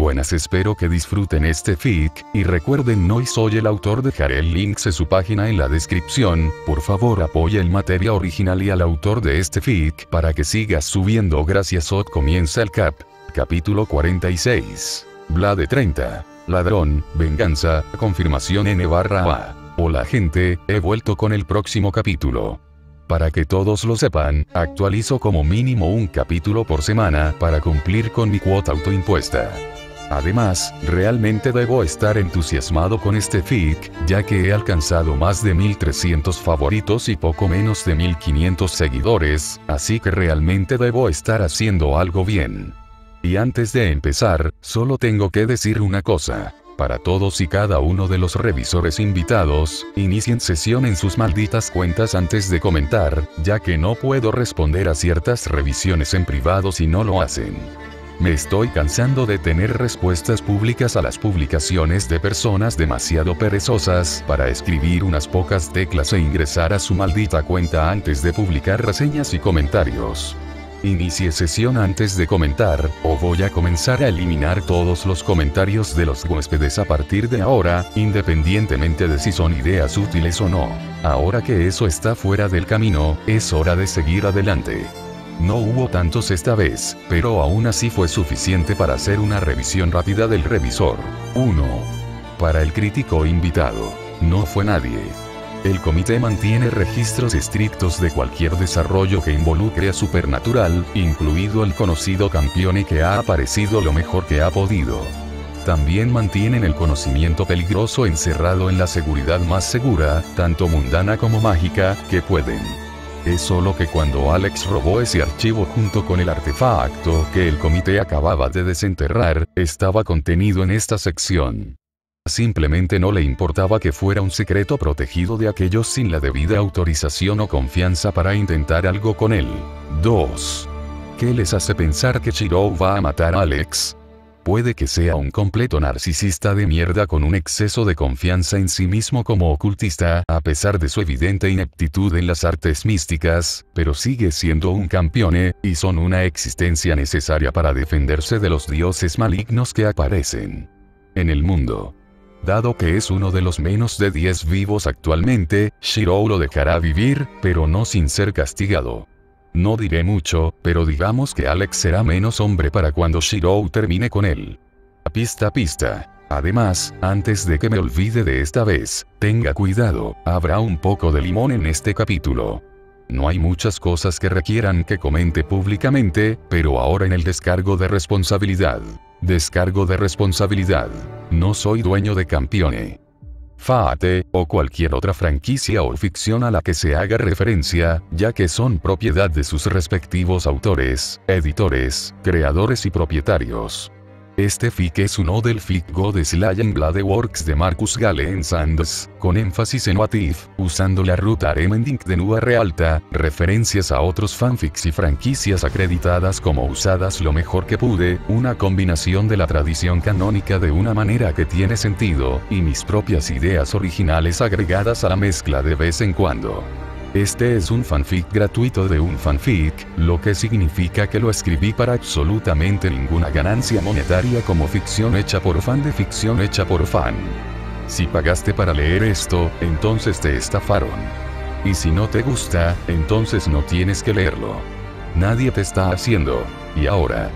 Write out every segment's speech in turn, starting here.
Buenas, espero que disfruten este fic, y recuerden no soy el autor, dejaré el link de su página en la descripción, por favor apoya el material original y al autor de este fic para que siga subiendo. Gracias. Comienza el capítulo 46. Blade 30. Ladrón, venganza, confirmación N/A. Hola gente, he vuelto con el próximo capítulo. Para que todos lo sepan, actualizo como mínimo un capítulo por semana para cumplir con mi cuota autoimpuesta. Además, realmente debo estar entusiasmado con este fic, ya que he alcanzado más de 1300 favoritos y poco menos de 1500 seguidores, así que realmente debo estar haciendo algo bien. Y antes de empezar, solo tengo que decir una cosa. Para todos y cada uno de los revisores invitados, inicien sesión en sus malditas cuentas antes de comentar, ya que no puedo responder a ciertas revisiones en privado si no lo hacen. Me estoy cansando de tener respuestas públicas a las publicaciones de personas demasiado perezosas para escribir unas pocas teclas e ingresar a su maldita cuenta antes de publicar reseñas y comentarios. Inicie sesión antes de comentar, o voy a comenzar a eliminar todos los comentarios de los huéspedes a partir de ahora, independientemente de si son ideas útiles o no. Ahora que eso está fuera del camino, es hora de seguir adelante. No hubo tantos esta vez, pero aún así fue suficiente para hacer una revisión rápida del revisor. 1. Para el crítico invitado. No fue nadie. El comité mantiene registros estrictos de cualquier desarrollo que involucre a Supernatural, incluido el conocido Campione que ha aparecido lo mejor que ha podido. También mantienen el conocimiento peligroso encerrado en la seguridad más segura, tanto mundana como mágica, que pueden. Es solo que cuando Alex robó ese archivo junto con el artefacto que el comité acababa de desenterrar, estaba contenido en esta sección. Simplemente no le importaba que fuera un secreto protegido de aquellos sin la debida autorización o confianza para intentar algo con él. 2. ¿Qué les hace pensar que Shiro va a matar a Alex? Puede que sea un completo narcisista de mierda con un exceso de confianza en sí mismo como ocultista, a pesar de su evidente ineptitud en las artes místicas, pero sigue siendo un campione, y son una existencia necesaria para defenderse de los dioses malignos que aparecen en el mundo. Dado que es uno de los menos de 10 vivos actualmente, Shiro lo dejará vivir, pero no sin ser castigado. No diré mucho, pero digamos que Alex será menos hombre para cuando Shiro termine con él. Pista. Además, antes de que me olvide de esta vez, tenga cuidado, habrá un poco de limón en este capítulo. No hay muchas cosas que requieran que comente públicamente, pero ahora en el descargo de responsabilidad. No soy dueño de Campione, Fate, o cualquier otra franquicia o ficción a la que se haga referencia, ya que son propiedad de sus respectivos autores, editores, creadores y propietarios. Este fic es uno del fic Goddess Lion Blade Works de Marcus Galen Sands, con énfasis en What If, usando la ruta Remending de Nua Realta, referencias a otros fanfics y franquicias acreditadas como usadas lo mejor que pude, una combinación de la tradición canónica de una manera que tiene sentido, y mis propias ideas originales agregadas a la mezcla de vez en cuando. Este es un fanfic gratuito de un fanfic, lo que significa que lo escribí para absolutamente ninguna ganancia monetaria como ficción hecha por fan de ficción hecha por fan. Si pagaste para leer esto, entonces te estafaron. Y si no te gusta, entonces no tienes que leerlo. Nadie te está haciendo. Y ahora,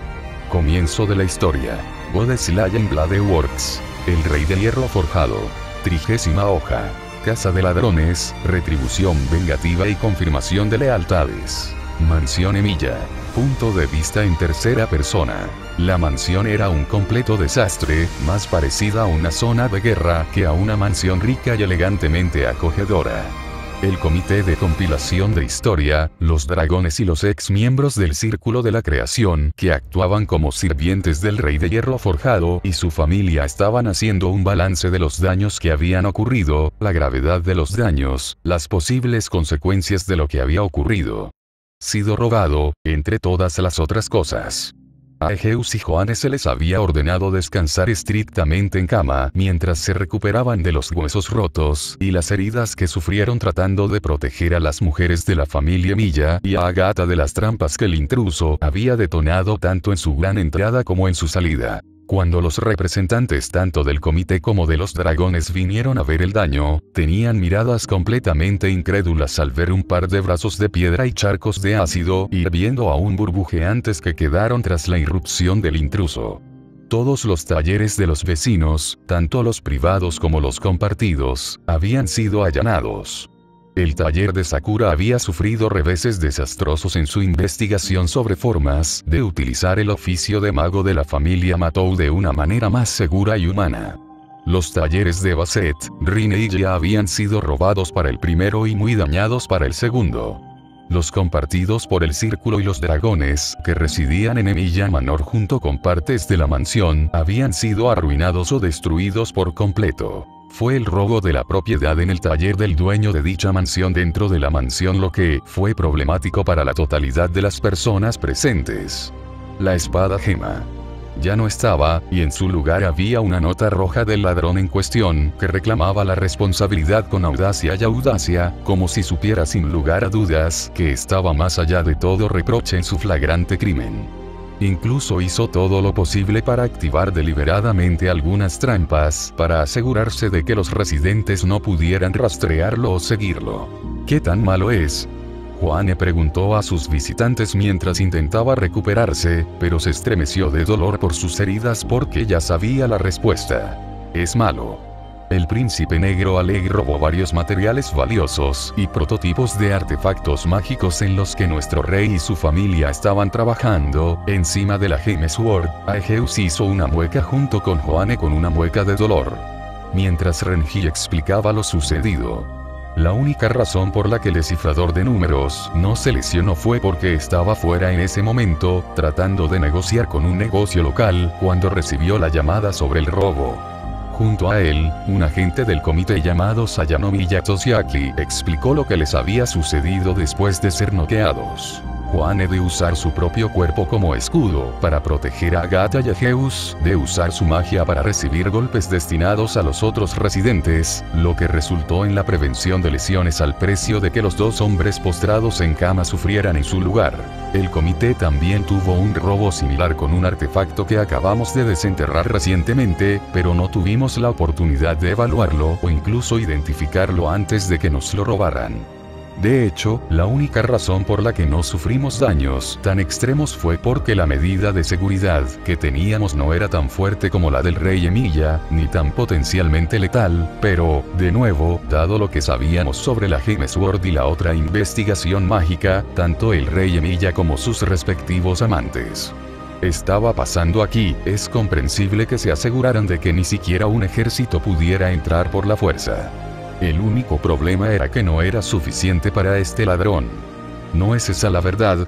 comienzo de la historia. Goddess Lion Blade Works. El Rey de Hierro Forjado. 30ª hoja. Casa de ladrones, retribución vengativa y confirmación de lealtades. Mansión Emilia. Punto de vista en tercera persona. La mansión era un completo desastre, más parecida a una zona de guerra que a una mansión rica y elegantemente acogedora. El comité de compilación de historia, los dragones y los ex miembros del Círculo de la Creación, que actuaban como sirvientes del Rey de Hierro Forjado y su familia estaban haciendo un balance de los daños que habían ocurrido, la gravedad de los daños, las posibles consecuencias de lo que había ocurrido. Sido robado, entre todas las otras cosas. A Egeus y Johannes se les había ordenado descansar estrictamente en cama mientras se recuperaban de los huesos rotos y las heridas que sufrieron tratando de proteger a las mujeres de la familia Milla y a Agatha de las trampas que el intruso había detonado tanto en su gran entrada como en su salida. Cuando los representantes tanto del comité como de los dragones vinieron a ver el daño, tenían miradas completamente incrédulas al ver un par de brazos de piedra y charcos de ácido hirviendo aún burbujeantes que quedaron tras la irrupción del intruso. Todos los talleres de los vecinos, tanto los privados como los compartidos, habían sido allanados. El taller de Sakura había sufrido reveses desastrosos en su investigación sobre formas de utilizar el oficio de mago de la familia Matou de una manera más segura y humana. Los talleres de Basset, Rin y Ya habían sido robados para el primero y muy dañados para el segundo. Los compartidos por el Círculo y los dragones, que residían en Emilia Manor junto con partes de la mansión, habían sido arruinados o destruidos por completo. Fue el robo de la propiedad en el taller del dueño de dicha mansión dentro de la mansión lo que fue problemático para la totalidad de las personas presentes. La espada gema ya no estaba, y en su lugar había una nota roja del ladrón en cuestión, que reclamaba la responsabilidad con audacia, como si supiera sin lugar a dudas que estaba más allá de todo reproche en su flagrante crimen. Incluso hizo todo lo posible para activar deliberadamente algunas trampas, para asegurarse de que los residentes no pudieran rastrearlo o seguirlo. ¿Qué tan malo es? Juane preguntó a sus visitantes mientras intentaba recuperarse, pero se estremeció de dolor por sus heridas porque ya sabía la respuesta. Es malo. El príncipe negro Aleg robó varios materiales valiosos y prototipos de artefactos mágicos en los que nuestro rey y su familia estaban trabajando. Encima de la Gem Sword, Aegeus hizo una mueca junto con Juane con una mueca de dolor. Mientras Renji explicaba lo sucedido. La única razón por la que el descifrador de números no se lesionó fue porque estaba fuera en ese momento, tratando de negociar con un negocio local, cuando recibió la llamada sobre el robo. Junto a él, un agente del comité llamado Sayanomi Toshiaki explicó lo que les había sucedido después de ser noqueados. Juane de usar su propio cuerpo como escudo para proteger a Agatha y Aegeus, de usar su magia para recibir golpes destinados a los otros residentes, lo que resultó en la prevención de lesiones al precio de que los dos hombres postrados en cama sufrieran en su lugar. El comité también tuvo un robo similar con un artefacto que acabamos de desenterrar recientemente, pero no tuvimos la oportunidad de evaluarlo o incluso identificarlo antes de que nos lo robaran. De hecho, la única razón por la que no sufrimos daños tan extremos fue porque la medida de seguridad que teníamos no era tan fuerte como la del rey Emilia, ni tan potencialmente letal, pero, de nuevo, dado lo que sabíamos sobre la Gem Sword y la otra investigación mágica, tanto el rey Emilia como sus respectivos amantes estaba pasando aquí, es comprensible que se aseguraran de que ni siquiera un ejército pudiera entrar por la fuerza. El único problema era que no era suficiente para este ladrón. ¿No es esa la verdad?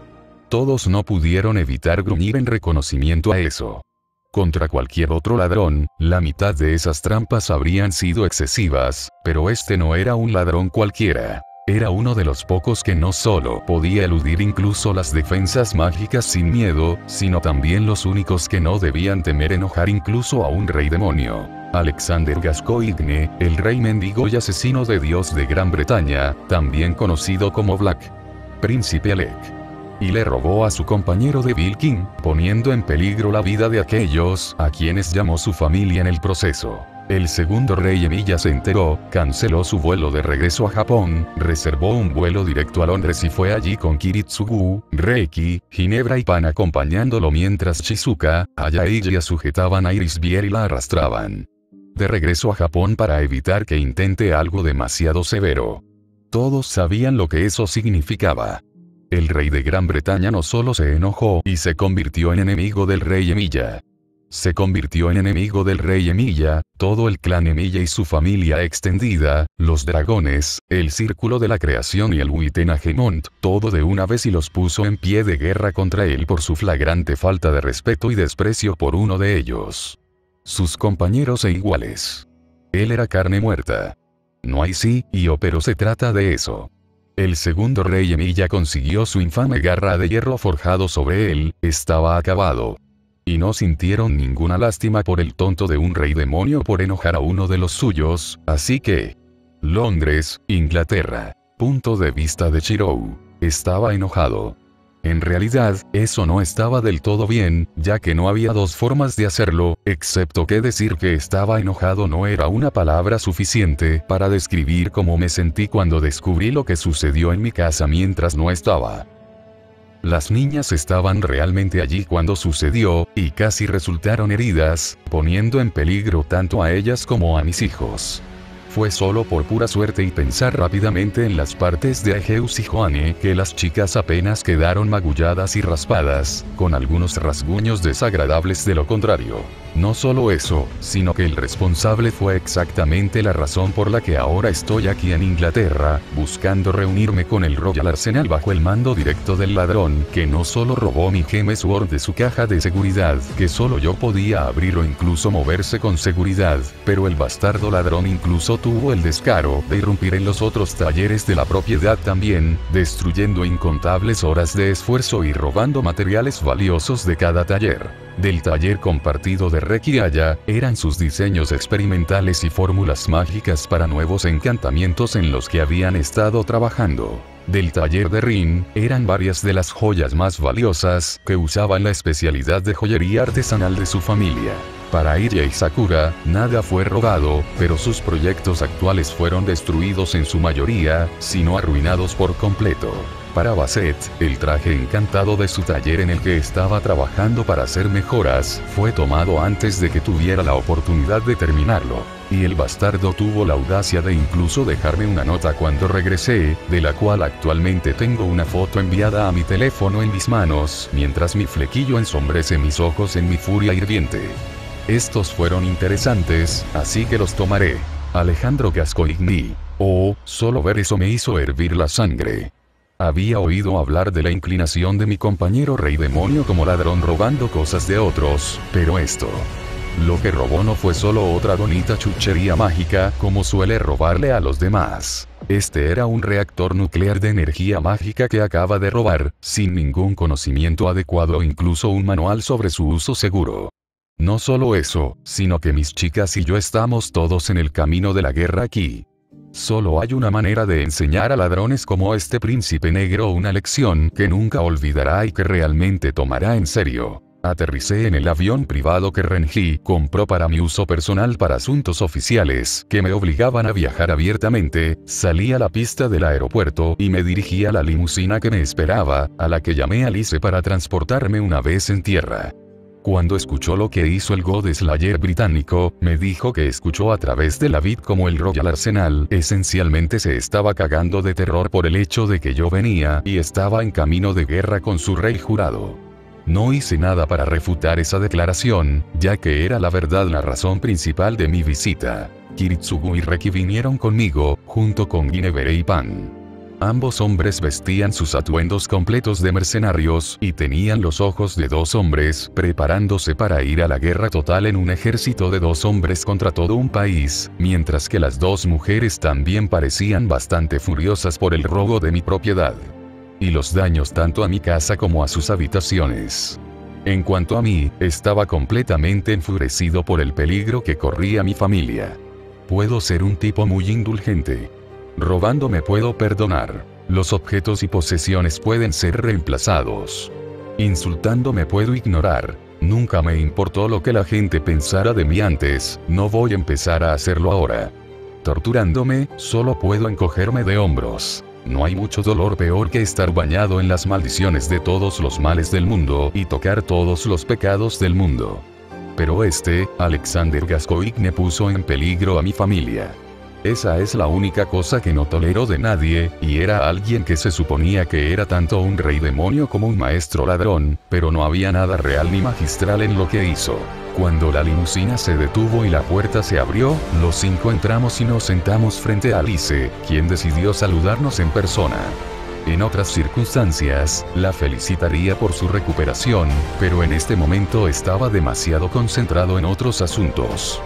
Todos no pudieron evitar gruñir en reconocimiento a eso. Contra cualquier otro ladrón, la mitad de esas trampas habrían sido excesivas, pero este no era un ladrón cualquiera. Era uno de los pocos que no solo podía eludir incluso las defensas mágicas sin miedo, sino también los únicos que no debían temer enojar incluso a un rey demonio. Alexander Gascoigne, el rey mendigo y asesino de Dios de Gran Bretaña, también conocido como Black Príncipe Alec. Y le robó a su compañero de King, poniendo en peligro la vida de aquellos a quienes llamó su familia en el proceso. El segundo rey Emilia se enteró, canceló su vuelo de regreso a Japón, reservó un vuelo directo a Londres y fue allí con Kiritsugu, Reiki, Ginebra y Pan acompañándolo mientras Shizuka, Aya y Gia sujetaban a Iris Bier y la arrastraban. De regreso a Japón para evitar que intente algo demasiado severo. Todos sabían lo que eso significaba. El rey de Gran Bretaña no solo se enojó y se convirtió en enemigo del rey Emilia. Se convirtió en enemigo del rey Emilia, todo el clan Emilia y su familia extendida, los dragones, el círculo de la creación y el Witenagemont, todo de una vez y los puso en pie de guerra contra él por su flagrante falta de respeto y desprecio por uno de ellos. Sus compañeros e iguales. Él era carne muerta. No hay sí y o pero se trata de eso. El segundo rey Emilia consiguió su infame garra de hierro forjado sobre él, estaba acabado. Y no sintieron ninguna lástima por el tonto de un rey demonio por enojar a uno de los suyos, así que... Londres, Inglaterra. Punto de vista de Chirou. Estaba enojado. En realidad, eso no estaba del todo bien, ya que no había dos formas de hacerlo, excepto que decir que estaba enojado no era una palabra suficiente para describir cómo me sentí cuando descubrí lo que sucedió en mi casa mientras no estaba. Las niñas estaban realmente allí cuando sucedió, y casi resultaron heridas, poniendo en peligro tanto a ellas como a mis hijos. Fue solo por pura suerte y pensar rápidamente en las partes de Aegeus y Joanne que las chicas apenas quedaron magulladas y raspadas, con algunos rasguños desagradables de lo contrario. No solo eso, sino que el responsable fue exactamente la razón por la que ahora estoy aquí en Inglaterra, buscando reunirme con el Royal Arsenal bajo el mando directo del ladrón, que no solo robó mi Gem Sword de su caja de seguridad, que solo yo podía abrir o incluso moverse con seguridad, pero el bastardo ladrón incluso tuvo el descaro de irrumpir en los otros talleres de la propiedad también, destruyendo incontables horas de esfuerzo y robando materiales valiosos de cada taller. Del taller compartido de Rekiaya, eran sus diseños experimentales y fórmulas mágicas para nuevos encantamientos en los que habían estado trabajando. Del taller de Rin, eran varias de las joyas más valiosas que usaban la especialidad de joyería artesanal de su familia. Para Illa y Sakura, nada fue robado, pero sus proyectos actuales fueron destruidos en su mayoría, si no arruinados por completo. Para Basset, el traje encantado de su taller en el que estaba trabajando para hacer mejoras, fue tomado antes de que tuviera la oportunidad de terminarlo. Y el bastardo tuvo la audacia de incluso dejarme una nota cuando regresé, de la cual actualmente tengo una foto enviada a mi teléfono en mis manos, mientras mi flequillo ensombrece mis ojos en mi furia hirviente. Estos fueron interesantes, así que los tomaré. Alejandro Gascoigny. Oh, solo ver eso me hizo hervir la sangre. Había oído hablar de la inclinación de mi compañero Rey Demonio como ladrón robando cosas de otros, pero esto. Lo que robó no fue solo otra bonita chuchería mágica como suele robarle a los demás. Este era un reactor nuclear de energía mágica que acaba de robar, sin ningún conocimiento adecuado o incluso un manual sobre su uso seguro. No solo eso, sino que mis chicas y yo estamos todos en el camino de la guerra aquí. Solo hay una manera de enseñar a ladrones como este príncipe negro una lección que nunca olvidará y que realmente tomará en serio. Aterricé en el avión privado que Renji compró para mi uso personal para asuntos oficiales, que me obligaban a viajar abiertamente, salí a la pista del aeropuerto y me dirigí a la limusina que me esperaba, a la que llamé Alice para transportarme una vez en tierra. Cuando escuchó lo que hizo el God Slayer británico, me dijo que escuchó a través de la vid como el Royal Arsenal esencialmente se estaba cagando de terror por el hecho de que yo venía y estaba en camino de guerra con su rey jurado. No hice nada para refutar esa declaración, ya que era la verdad la razón principal de mi visita. Kiritsugu y Reki vinieron conmigo, junto con Guinevere y Pan. Ambos hombres vestían sus atuendos completos de mercenarios y tenían los ojos de dos hombres preparándose para ir a la guerra total en un ejército de dos hombres contra todo un país, mientras que las dos mujeres también parecían bastante furiosas por el robo de mi propiedad. Y los daños tanto a mi casa como a sus habitaciones. En cuanto a mí, estaba completamente enfurecido por el peligro que corría mi familia. Puedo ser un tipo muy indulgente. Robando me puedo perdonar. Los objetos y posesiones pueden ser reemplazados. Insultando me puedo ignorar. Nunca me importó lo que la gente pensara de mí antes, no voy a empezar a hacerlo ahora. Torturándome, solo puedo encogerme de hombros. No hay mucho dolor peor que estar bañado en las maldiciones de todos los males del mundo y tocar todos los pecados del mundo. Pero Alexander Gascoigne puso en peligro a mi familia. Esa es la única cosa que no tolero de nadie, y era alguien que se suponía que era tanto un rey demonio como un maestro ladrón, pero no había nada real ni magistral en lo que hizo. Cuando la limusina se detuvo y la puerta se abrió, los cinco entramos y nos sentamos frente a Alice, quien decidió saludarnos en persona. En otras circunstancias, la felicitaría por su recuperación, pero en este momento estaba demasiado concentrado en otros asuntos.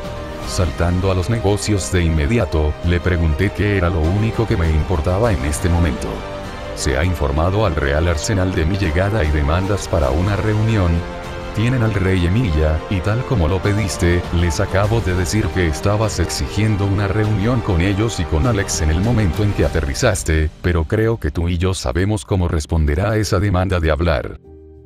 Saltando a los negocios de inmediato, le pregunté qué era lo único que me importaba en este momento. ¿Se ha informado al Real Arsenal de mi llegada y demandas para una reunión? Tienen al rey Emilia, y tal como lo pediste, les acabo de decir que estabas exigiendo una reunión con ellos y con Alex en el momento en que aterrizaste, pero creo que tú y yo sabemos cómo responderá a esa demanda de hablar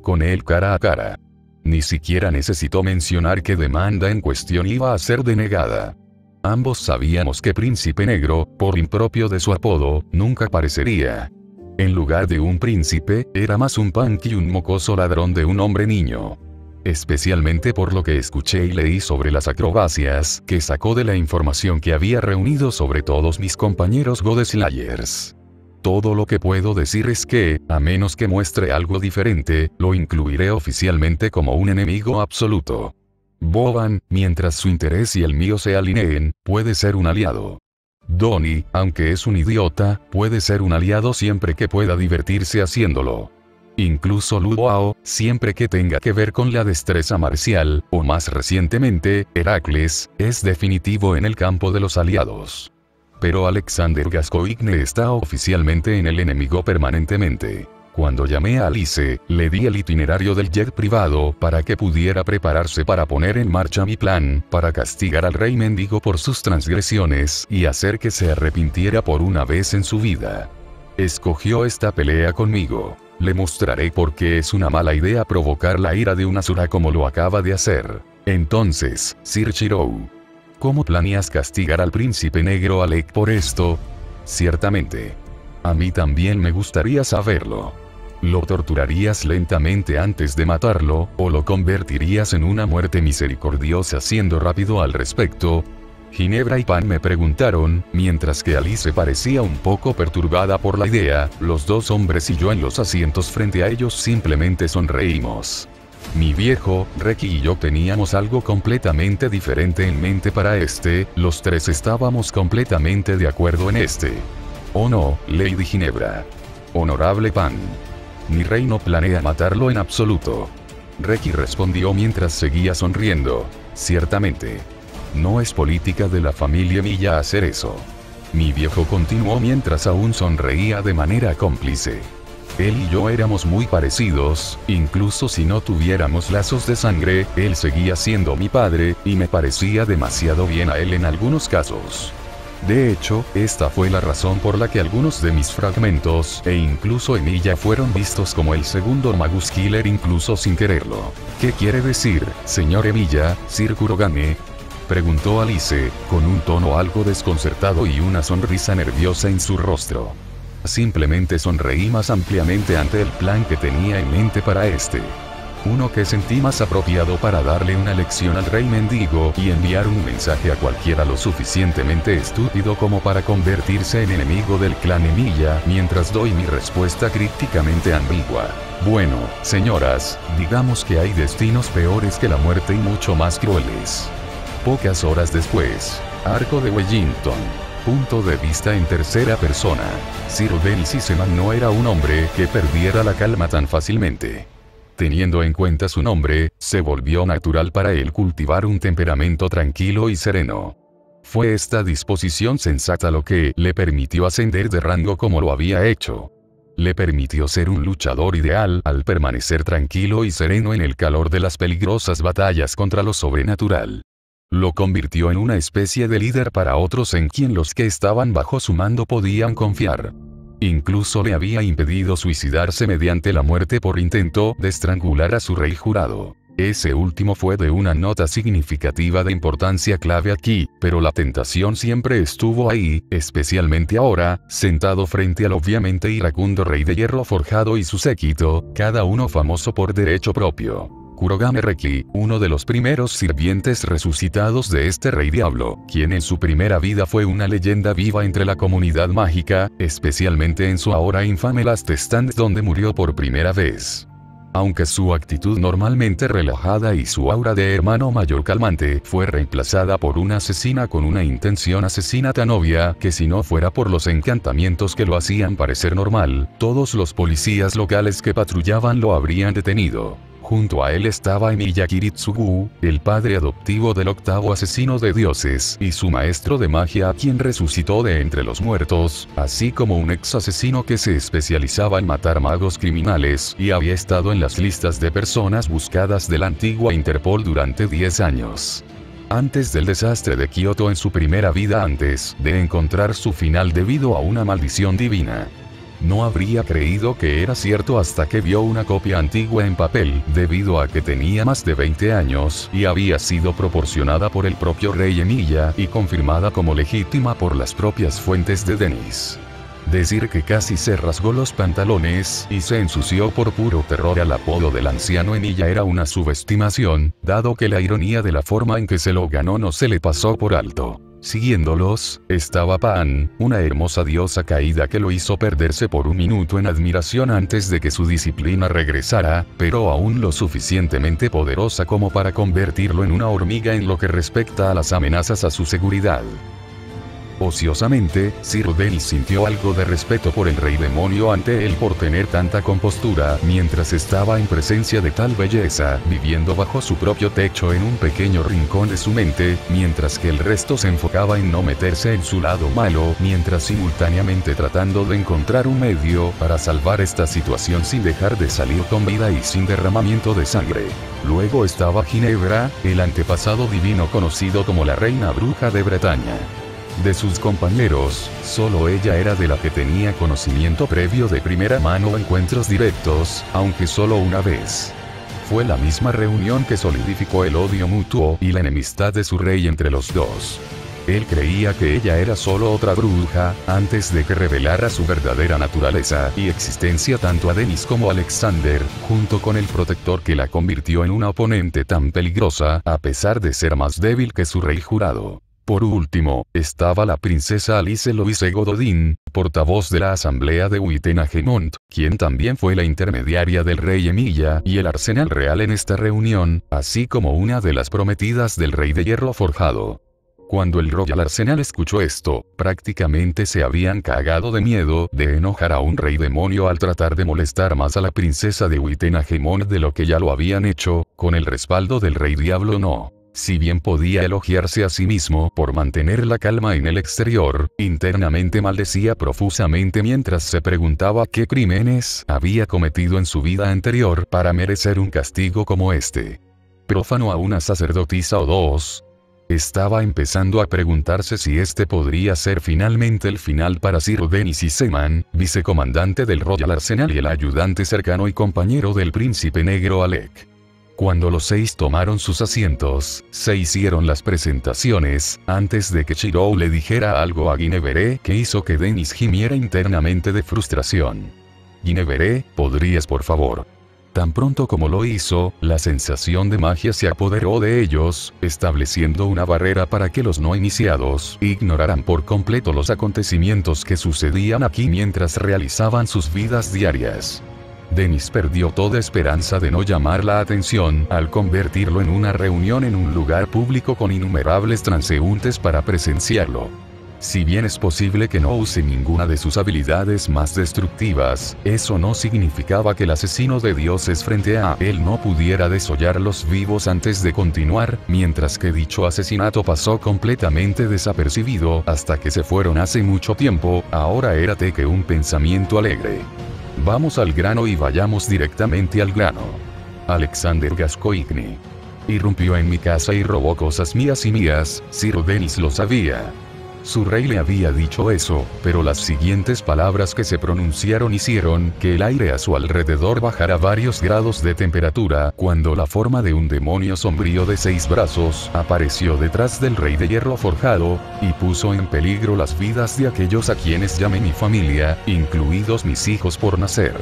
con él cara a cara. Ni siquiera necesitó mencionar qué demanda en cuestión iba a ser denegada. Ambos sabíamos que Príncipe Negro, por impropio de su apodo, nunca aparecería. En lugar de un príncipe, era más un punk y un mocoso ladrón de un hombre niño. Especialmente por lo que escuché y leí sobre las acrobacias que sacó de la información que había reunido sobre todos mis compañeros Godeslayers. Todo lo que puedo decir es que, a menos que muestre algo diferente, lo incluiré oficialmente como un enemigo absoluto. Boban, mientras su interés y el mío se alineen, puede ser un aliado. Donnie, aunque es un idiota, puede ser un aliado siempre que pueda divertirse haciéndolo. Incluso Ludoao, siempre que tenga que ver con la destreza marcial, o más recientemente, Heracles, es definitivo en el campo de los aliados. Pero Alexander Gascoigne está oficialmente en el enemigo permanentemente. Cuando llamé a Alice, le di el itinerario del jet privado para que pudiera prepararse para poner en marcha mi plan, para castigar al rey mendigo por sus transgresiones y hacer que se arrepintiera por una vez en su vida. Escogió esta pelea conmigo. Le mostraré por qué es una mala idea provocar la ira de un Asura como lo acaba de hacer. Entonces, Sir Shirou, ¿cómo planeas castigar al príncipe negro Alec por esto? Ciertamente. A mí también me gustaría saberlo. ¿Lo torturarías lentamente antes de matarlo, o lo convertirías en una muerte misericordiosa siendo rápido al respecto? Ginebra y Pan me preguntaron, mientras que Alice parecía un poco perturbada por la idea. Los dos hombres y yo en los asientos frente a ellos simplemente sonreímos. Mi viejo, Reki y yo teníamos algo completamente diferente en mente para los tres estábamos completamente de acuerdo en Oh no, Lady Ginebra. Honorable Pan. Mi rey no planea matarlo en absoluto. Reki respondió mientras seguía sonriendo. Ciertamente. No es política de la familia Milla hacer eso. Mi viejo continuó mientras aún sonreía de manera cómplice. Él y yo éramos muy parecidos, incluso si no tuviéramos lazos de sangre, él seguía siendo mi padre, y me parecía demasiado bien a él en algunos casos. De hecho, esta fue la razón por la que algunos de mis fragmentos, e incluso Emilia fueron vistos como el segundo Magus Killer incluso sin quererlo. ¿Qué quiere decir, señor Emilia, Sir Kurogane? Preguntó Alice, con un tono algo desconcertado y una sonrisa nerviosa en su rostro. Simplemente sonreí más ampliamente ante el plan que tenía en mente para uno que sentí más apropiado para darle una lección al rey mendigo y enviar un mensaje a cualquiera lo suficientemente estúpido como para convertirse en enemigo del clan Emilia, mientras doy mi respuesta crípticamente ambigua. Bueno, señoras, digamos que hay destinos peores que la muerte y mucho más crueles. Pocas horas después, Arco de Wellington. Punto de vista en tercera persona. Sir Bell Sisseman no era un hombre que perdiera la calma tan fácilmente. Teniendo en cuenta su nombre, se volvió natural para él cultivar un temperamento tranquilo y sereno. Fue esta disposición sensata lo que le permitió ascender de rango como lo había hecho. Le permitió ser un luchador ideal al permanecer tranquilo y sereno en el calor de las peligrosas batallas contra lo sobrenatural. Lo convirtió en una especie de líder para otros en quien los que estaban bajo su mando podían confiar. Incluso le había impedido suicidarse mediante la muerte por intento de estrangular a su rey jurado. Ese último fue de una nota significativa de importancia clave aquí, pero la tentación siempre estuvo ahí, especialmente ahora, sentado frente al obviamente iracundo rey de hierro forjado y su séquito, cada uno famoso por derecho propio. Kurogane Reki, uno de los primeros sirvientes resucitados de este rey diablo, quien en su primera vida fue una leyenda viva entre la comunidad mágica, especialmente en su ahora infame Last Stand donde murió por primera vez. Aunque su actitud normalmente relajada y su aura de hermano mayor calmante fue reemplazada por una asesina con una intención asesina tan obvia que si no fuera por los encantamientos que lo hacían parecer normal, todos los policías locales que patrullaban lo habrían detenido. Junto a él estaba Emiya Kiritsugu, el padre adoptivo del octavo asesino de dioses y su maestro de magia a quien resucitó de entre los muertos, así como un ex asesino que se especializaba en matar magos criminales y había estado en las listas de personas buscadas de la antigua Interpol durante 10 años. Antes del desastre de Kioto en su primera vida antes de encontrar su final debido a una maldición divina. No habría creído que era cierto hasta que vio una copia antigua en papel, debido a que tenía más de 20 años y había sido proporcionada por el propio rey Emiya y confirmada como legítima por las propias fuentes de Denis. Decir que casi se rasgó los pantalones y se ensució por puro terror al apodo del anciano Emiya era una subestimación, dado que la ironía de la forma en que se lo ganó no se le pasó por alto. Siguiéndolos, estaba Pan, una hermosa diosa caída que lo hizo perderse por un minuto en admiración antes de que su disciplina regresara, pero aún lo suficientemente poderosa como para convertirlo en una hormiga en lo que respecta a las amenazas a su seguridad. Ociosamente, Sir Denis sintió algo de respeto por el rey demonio ante él por tener tanta compostura mientras estaba en presencia de tal belleza, viviendo bajo su propio techo en un pequeño rincón de su mente, mientras que el resto se enfocaba en no meterse en su lado malo, mientras simultáneamente tratando de encontrar un medio para salvar esta situación sin dejar de salir con vida y sin derramamiento de sangre. Luego estaba Ginebra, el antepasado divino conocido como la Reina Bruja de Bretaña. De sus compañeros, solo ella era de la que tenía conocimiento previo de primera mano o encuentros directos, aunque solo una vez. Fue la misma reunión que solidificó el odio mutuo y la enemistad de su rey entre los dos. Él creía que ella era solo otra bruja, antes de que revelara su verdadera naturaleza y existencia tanto a Denis como a Alexander, junto con el protector que la convirtió en una oponente tan peligrosa, a pesar de ser más débil que su rey jurado. Por último, estaba la princesa Alice Louise Gododin, portavoz de la asamblea de Wittenhagement, quien también fue la intermediaria del rey Emiya y el arsenal real en esta reunión, así como una de las prometidas del rey de hierro forjado. Cuando el Royal Arsenal escuchó esto, prácticamente se habían cagado de miedo de enojar a un rey demonio al tratar de molestar más a la princesa de Wittenhagement de lo que ya lo habían hecho, con el respaldo del rey diablo no. Si bien podía elogiarse a sí mismo por mantener la calma en el exterior, internamente maldecía profusamente mientras se preguntaba qué crímenes había cometido en su vida anterior para merecer un castigo como este. ¿Profano a una sacerdotisa o dos? Estaba empezando a preguntarse si este podría ser finalmente el final para Sir Denis y Seaman, vicecomandante del Royal Arsenal y el ayudante cercano y compañero del príncipe negro Alec. Cuando los 6 tomaron sus asientos, se hicieron las presentaciones, antes de que Shirou le dijera algo a Guinevere que hizo que Denis gimiera internamente de frustración. Guinevere, ¿podrías por favor? Tan pronto como lo hizo, la sensación de magia se apoderó de ellos, estableciendo una barrera para que los no iniciados ignoraran por completo los acontecimientos que sucedían aquí mientras realizaban sus vidas diarias. Denis perdió toda esperanza de no llamar la atención al convertirlo en una reunión en un lugar público con innumerables transeúntes para presenciarlo. Si bien es posible que no use ninguna de sus habilidades más destructivas, eso no significaba que el asesino de dioses frente a él no pudiera desollarlos vivos antes de continuar, mientras que dicho asesinato pasó completamente desapercibido hasta que se fueron hace mucho tiempo, ahora era que un pensamiento alegre. Vamos al grano y vayamos directamente al grano. Alexander Gascoigne irrumpió en mi casa y robó cosas mías y mías, Sir Denis lo sabía. Su rey le había dicho eso, pero las siguientes palabras que se pronunciaron hicieron que el aire a su alrededor bajara varios grados de temperatura cuando la forma de un demonio sombrío de 6 brazos apareció detrás del rey de hierro forjado, y puso en peligro las vidas de aquellos a quienes llamé mi familia, incluidos mis hijos por nacer.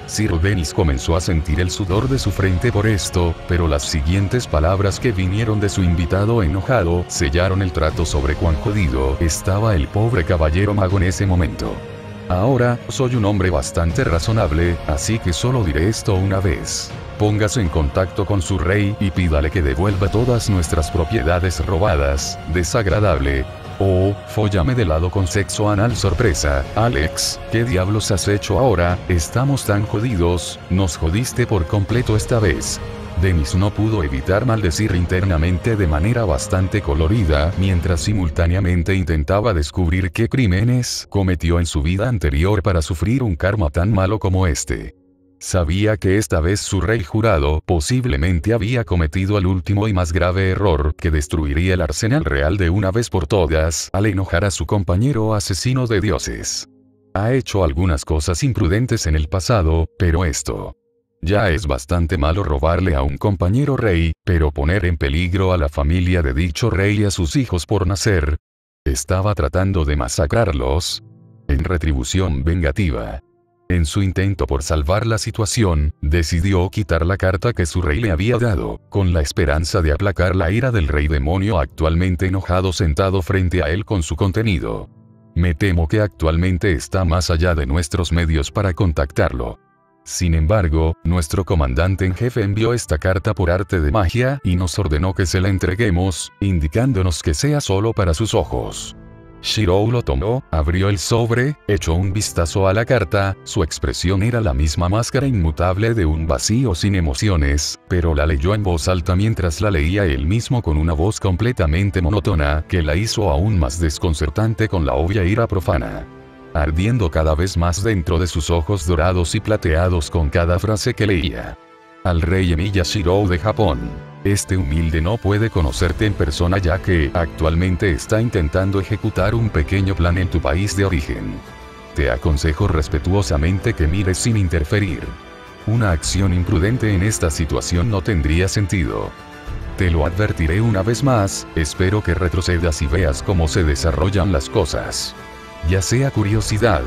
Sir Denis comenzó a sentir el sudor de su frente por esto, pero las siguientes palabras que vinieron de su invitado enojado sellaron el trato sobre cuán jodido estaba el pobre caballero mago en ese momento. Ahora, soy un hombre bastante razonable, así que solo diré esto una vez. Póngase en contacto con su rey y pídale que devuelva todas nuestras propiedades robadas. Desagradable. Oh, fóllame de lado con sexo anal sorpresa. Alex, ¿qué diablos has hecho ahora? Estamos tan jodidos, nos jodiste por completo esta vez. Dennis no pudo evitar maldecir internamente de manera bastante colorida, mientras simultáneamente intentaba descubrir qué crímenes cometió en su vida anterior para sufrir un karma tan malo como este. Sabía que esta vez su rey jurado posiblemente había cometido el último y más grave error que destruiría el arsenal real de una vez por todas al enojar a su compañero asesino de dioses. Ha hecho algunas cosas imprudentes en el pasado, pero esto... Ya es bastante malo robarle a un compañero rey, pero poner en peligro a la familia de dicho rey y a sus hijos por nacer. Estaba tratando de masacrarlos. En retribución vengativa. En su intento por salvar la situación, decidió quitar la carta que su rey le había dado, con la esperanza de aplacar la ira del rey demonio actualmente enojado sentado frente a él con su contenido. Me temo que actualmente está más allá de nuestros medios para contactarlo. Sin embargo, nuestro comandante en jefe envió esta carta por arte de magia y nos ordenó que se la entreguemos, indicándonos que sea solo para sus ojos. Shirou lo tomó, abrió el sobre, echó un vistazo a la carta, su expresión era la misma máscara inmutable de un vacío sin emociones, pero la leyó en voz alta mientras la leía él mismo con una voz completamente monótona que la hizo aún más desconcertante con la obvia ira profana. Ardiendo cada vez más dentro de sus ojos dorados y plateados con cada frase que leía. Al rey Emiya Shirou de Japón. Este humilde no puede conocerte en persona ya que actualmente está intentando ejecutar un pequeño plan en tu país de origen. Te aconsejo respetuosamente que mires sin interferir. Una acción imprudente en esta situación no tendría sentido. Te lo advertiré una vez más, espero que retrocedas y veas cómo se desarrollan las cosas. Ya sea curiosidad,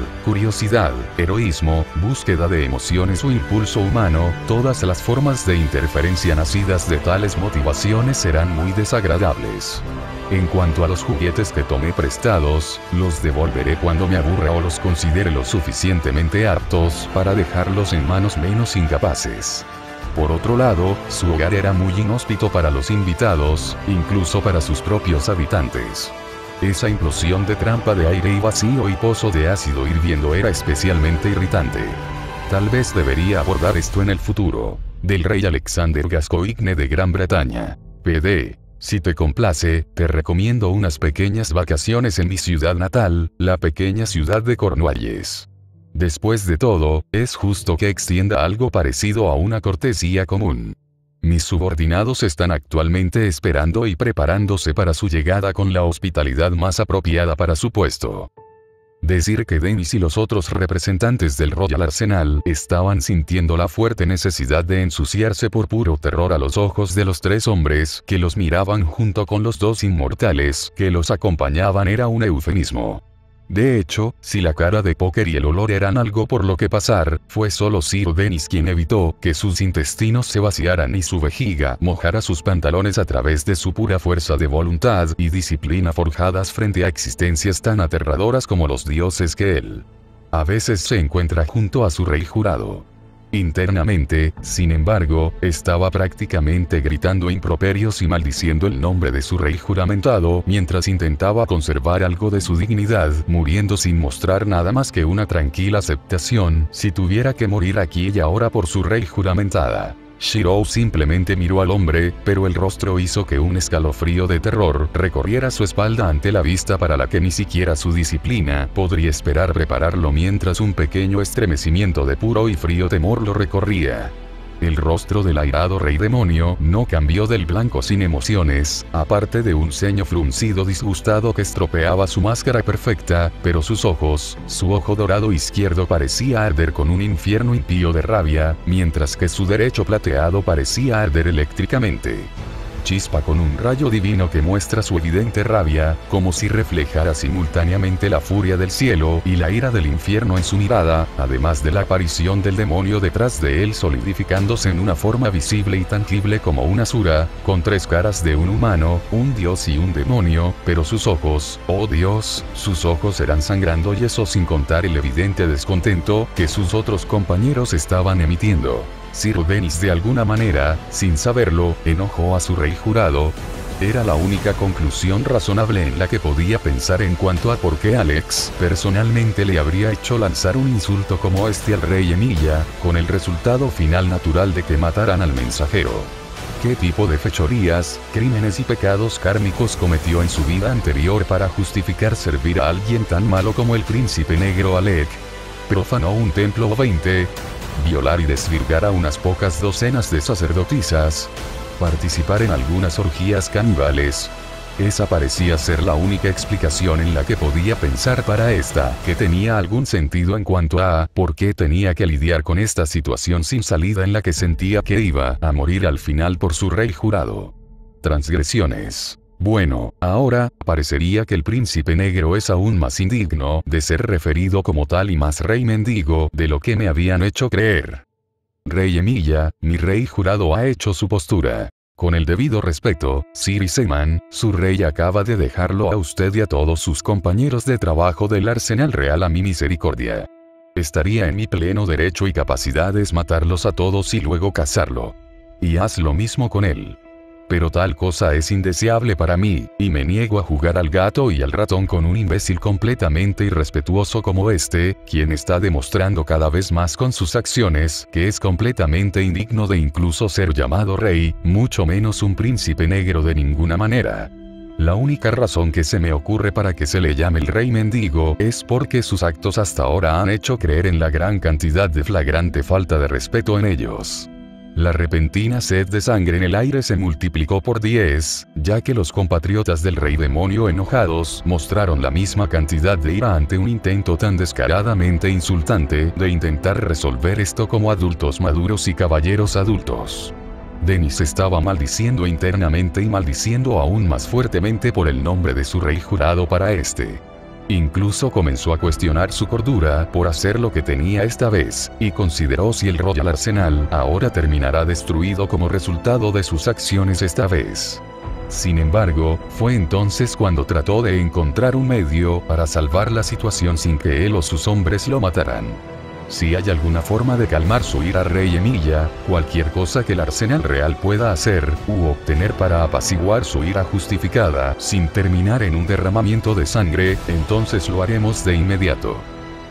heroísmo, búsqueda de emociones o impulso humano, todas las formas de interferencia nacidas de tales motivaciones serán muy desagradables. En cuanto a los juguetes que tomé prestados, los devolveré cuando me aburra o los considere lo suficientemente aptos para dejarlos en manos menos incapaces. Por otro lado, su hogar era muy inhóspito para los invitados, incluso para sus propios habitantes. Esa implosión de trampa de aire y vacío y pozo de ácido hirviendo era especialmente irritante. Tal vez debería abordar esto en el futuro. Del rey Alexander Gascoigne de Gran Bretaña. PD. Si te complace, te recomiendo unas pequeñas vacaciones en mi ciudad natal, la pequeña ciudad de Cornualles. Después de todo, es justo que extienda algo parecido a una cortesía común. Mis subordinados están actualmente esperando y preparándose para su llegada con la hospitalidad más apropiada para su puesto. Decir que Dennis y los otros representantes del Royal Arsenal estaban sintiendo la fuerte necesidad de ensuciarse por puro terror a los ojos de los tres hombres que los miraban junto con los dos inmortales que los acompañaban era un eufemismo. De hecho, si la cara de póker y el olor eran algo por lo que pasar, fue solo Sir Dennis quien evitó que sus intestinos se vaciaran y su vejiga mojara sus pantalones a través de su pura fuerza de voluntad y disciplina forjadas frente a existencias tan aterradoras como los dioses que él a veces se encuentra junto a su rey jurado. Internamente, sin embargo, estaba prácticamente gritando improperios y maldiciendo el nombre de su rey juramentado mientras intentaba conservar algo de su dignidad, muriendo sin mostrar nada más que una tranquila aceptación si tuviera que morir aquí y ahora por su rey juramentada. Shirou simplemente miró al hombre, pero el rostro hizo que un escalofrío de terror recorriera su espalda ante la vista para la que ni siquiera su disciplina podría esperar prepararlo mientras un pequeño estremecimiento de puro y frío temor lo recorría. El rostro del airado rey demonio no cambió del blanco sin emociones, aparte de un ceño fruncido disgustado que estropeaba su máscara perfecta, pero sus ojos, su ojo dorado izquierdo parecía arder con un infierno impío de rabia, mientras que su derecho plateado parecía arder eléctricamente. Chispa con un rayo divino que muestra su evidente rabia, como si reflejara simultáneamente la furia del cielo y la ira del infierno en su mirada, además de la aparición del demonio detrás de él solidificándose en una forma visible y tangible como una asura, con tres caras de un humano, un dios y un demonio, pero sus ojos, oh Dios, sus ojos eran sangrando y eso sin contar el evidente descontento que sus otros compañeros estaban emitiendo. Sir Dennis de alguna manera, sin saberlo, enojó a su rey jurado. Era la única conclusión razonable en la que podía pensar en cuanto a por qué Alex personalmente le habría hecho lanzar un insulto como este al rey Emilia, con el resultado final natural de que mataran al mensajero. ¿Qué tipo de fechorías, crímenes y pecados kármicos cometió en su vida anterior para justificar servir a alguien tan malo como el príncipe negro Alec? ¿Profanó un templo o 20? ¿Violar y desvirgar a unas pocas docenas de sacerdotisas? ¿Participar en algunas orgías caníbales? Esa parecía ser la única explicación en la que podía pensar para esta, que tenía algún sentido en cuanto a por qué tenía que lidiar con esta situación sin salida en la que sentía que iba a morir al final por su rey jurado. Transgresiones. Bueno, ahora, parecería que el príncipe negro es aún más indigno de ser referido como tal y más rey mendigo de lo que me habían hecho creer. Rey Emilia, mi rey jurado ha hecho su postura. Con el debido respeto, Sir Seaman, su rey acaba de dejarlo a usted y a todos sus compañeros de trabajo del Arsenal Real a mi misericordia. Estaría en mi pleno derecho y capacidades matarlos a todos y luego cazarlo. Y haz lo mismo con él. Pero tal cosa es indeseable para mí, y me niego a jugar al gato y al ratón con un imbécil completamente irrespetuoso como este, quien está demostrando cada vez más con sus acciones que es completamente indigno de incluso ser llamado rey, mucho menos un príncipe negro de ninguna manera. La única razón que se me ocurre para que se le llame el rey mendigo es porque sus actos hasta ahora han hecho creer en la gran cantidad de flagrante falta de respeto en ellos. La repentina sed de sangre en el aire se multiplicó por 10, ya que los compatriotas del rey demonio enojados mostraron la misma cantidad de ira ante un intento tan descaradamente insultante de intentar resolver esto como adultos maduros y caballeros adultos. Dennis estaba maldiciendo internamente y maldiciendo aún más fuertemente por el nombre de su rey jurado para este. Incluso comenzó a cuestionar su cordura por hacer lo que tenía esta vez, y consideró si el Royal Arsenal ahora terminará destruido como resultado de sus acciones esta vez. Sin embargo, fue entonces cuando trató de encontrar un medio para salvar la situación sin que él o sus hombres lo mataran. Si hay alguna forma de calmar su ira rey Emilia, cualquier cosa que el Arsenal Real pueda hacer u obtener para apaciguar su ira justificada sin terminar en un derramamiento de sangre, entonces lo haremos de inmediato.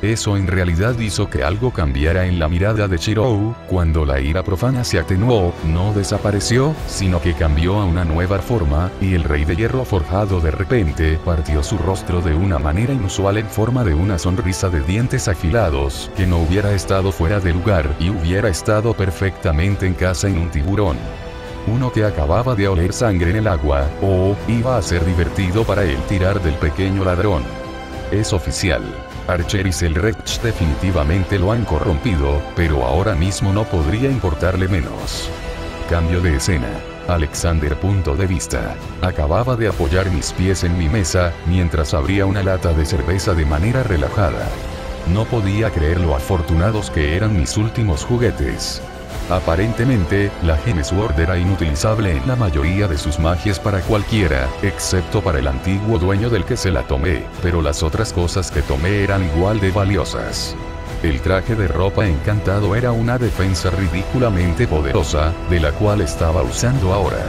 Eso en realidad hizo que algo cambiara en la mirada de Shirou, cuando la ira profana se atenuó, no desapareció, sino que cambió a una nueva forma, y el rey de hierro forjado de repente partió su rostro de una manera inusual en forma de una sonrisa de dientes afilados, que no hubiera estado fuera de lugar y hubiera estado perfectamente en casa en un tiburón. Uno que acababa de oler sangre en el agua, o iba a ser divertido para él tirar del pequeño ladrón. Es oficial. Archer y Selrecht definitivamente lo han corrompido, pero ahora mismo no podría importarle menos. Cambio de escena. Alexander. Punto de vista. Acababa de apoyar mis pies en mi mesa, mientras abría una lata de cerveza de manera relajada. No podía creer lo afortunados que eran mis últimos juguetes. Aparentemente, la Gemsword era inutilizable en la mayoría de sus magias para cualquiera, excepto para el antiguo dueño del que se la tomé, pero las otras cosas que tomé eran igual de valiosas. El traje de ropa encantado era una defensa ridículamente poderosa, de la cual estaba usando ahora.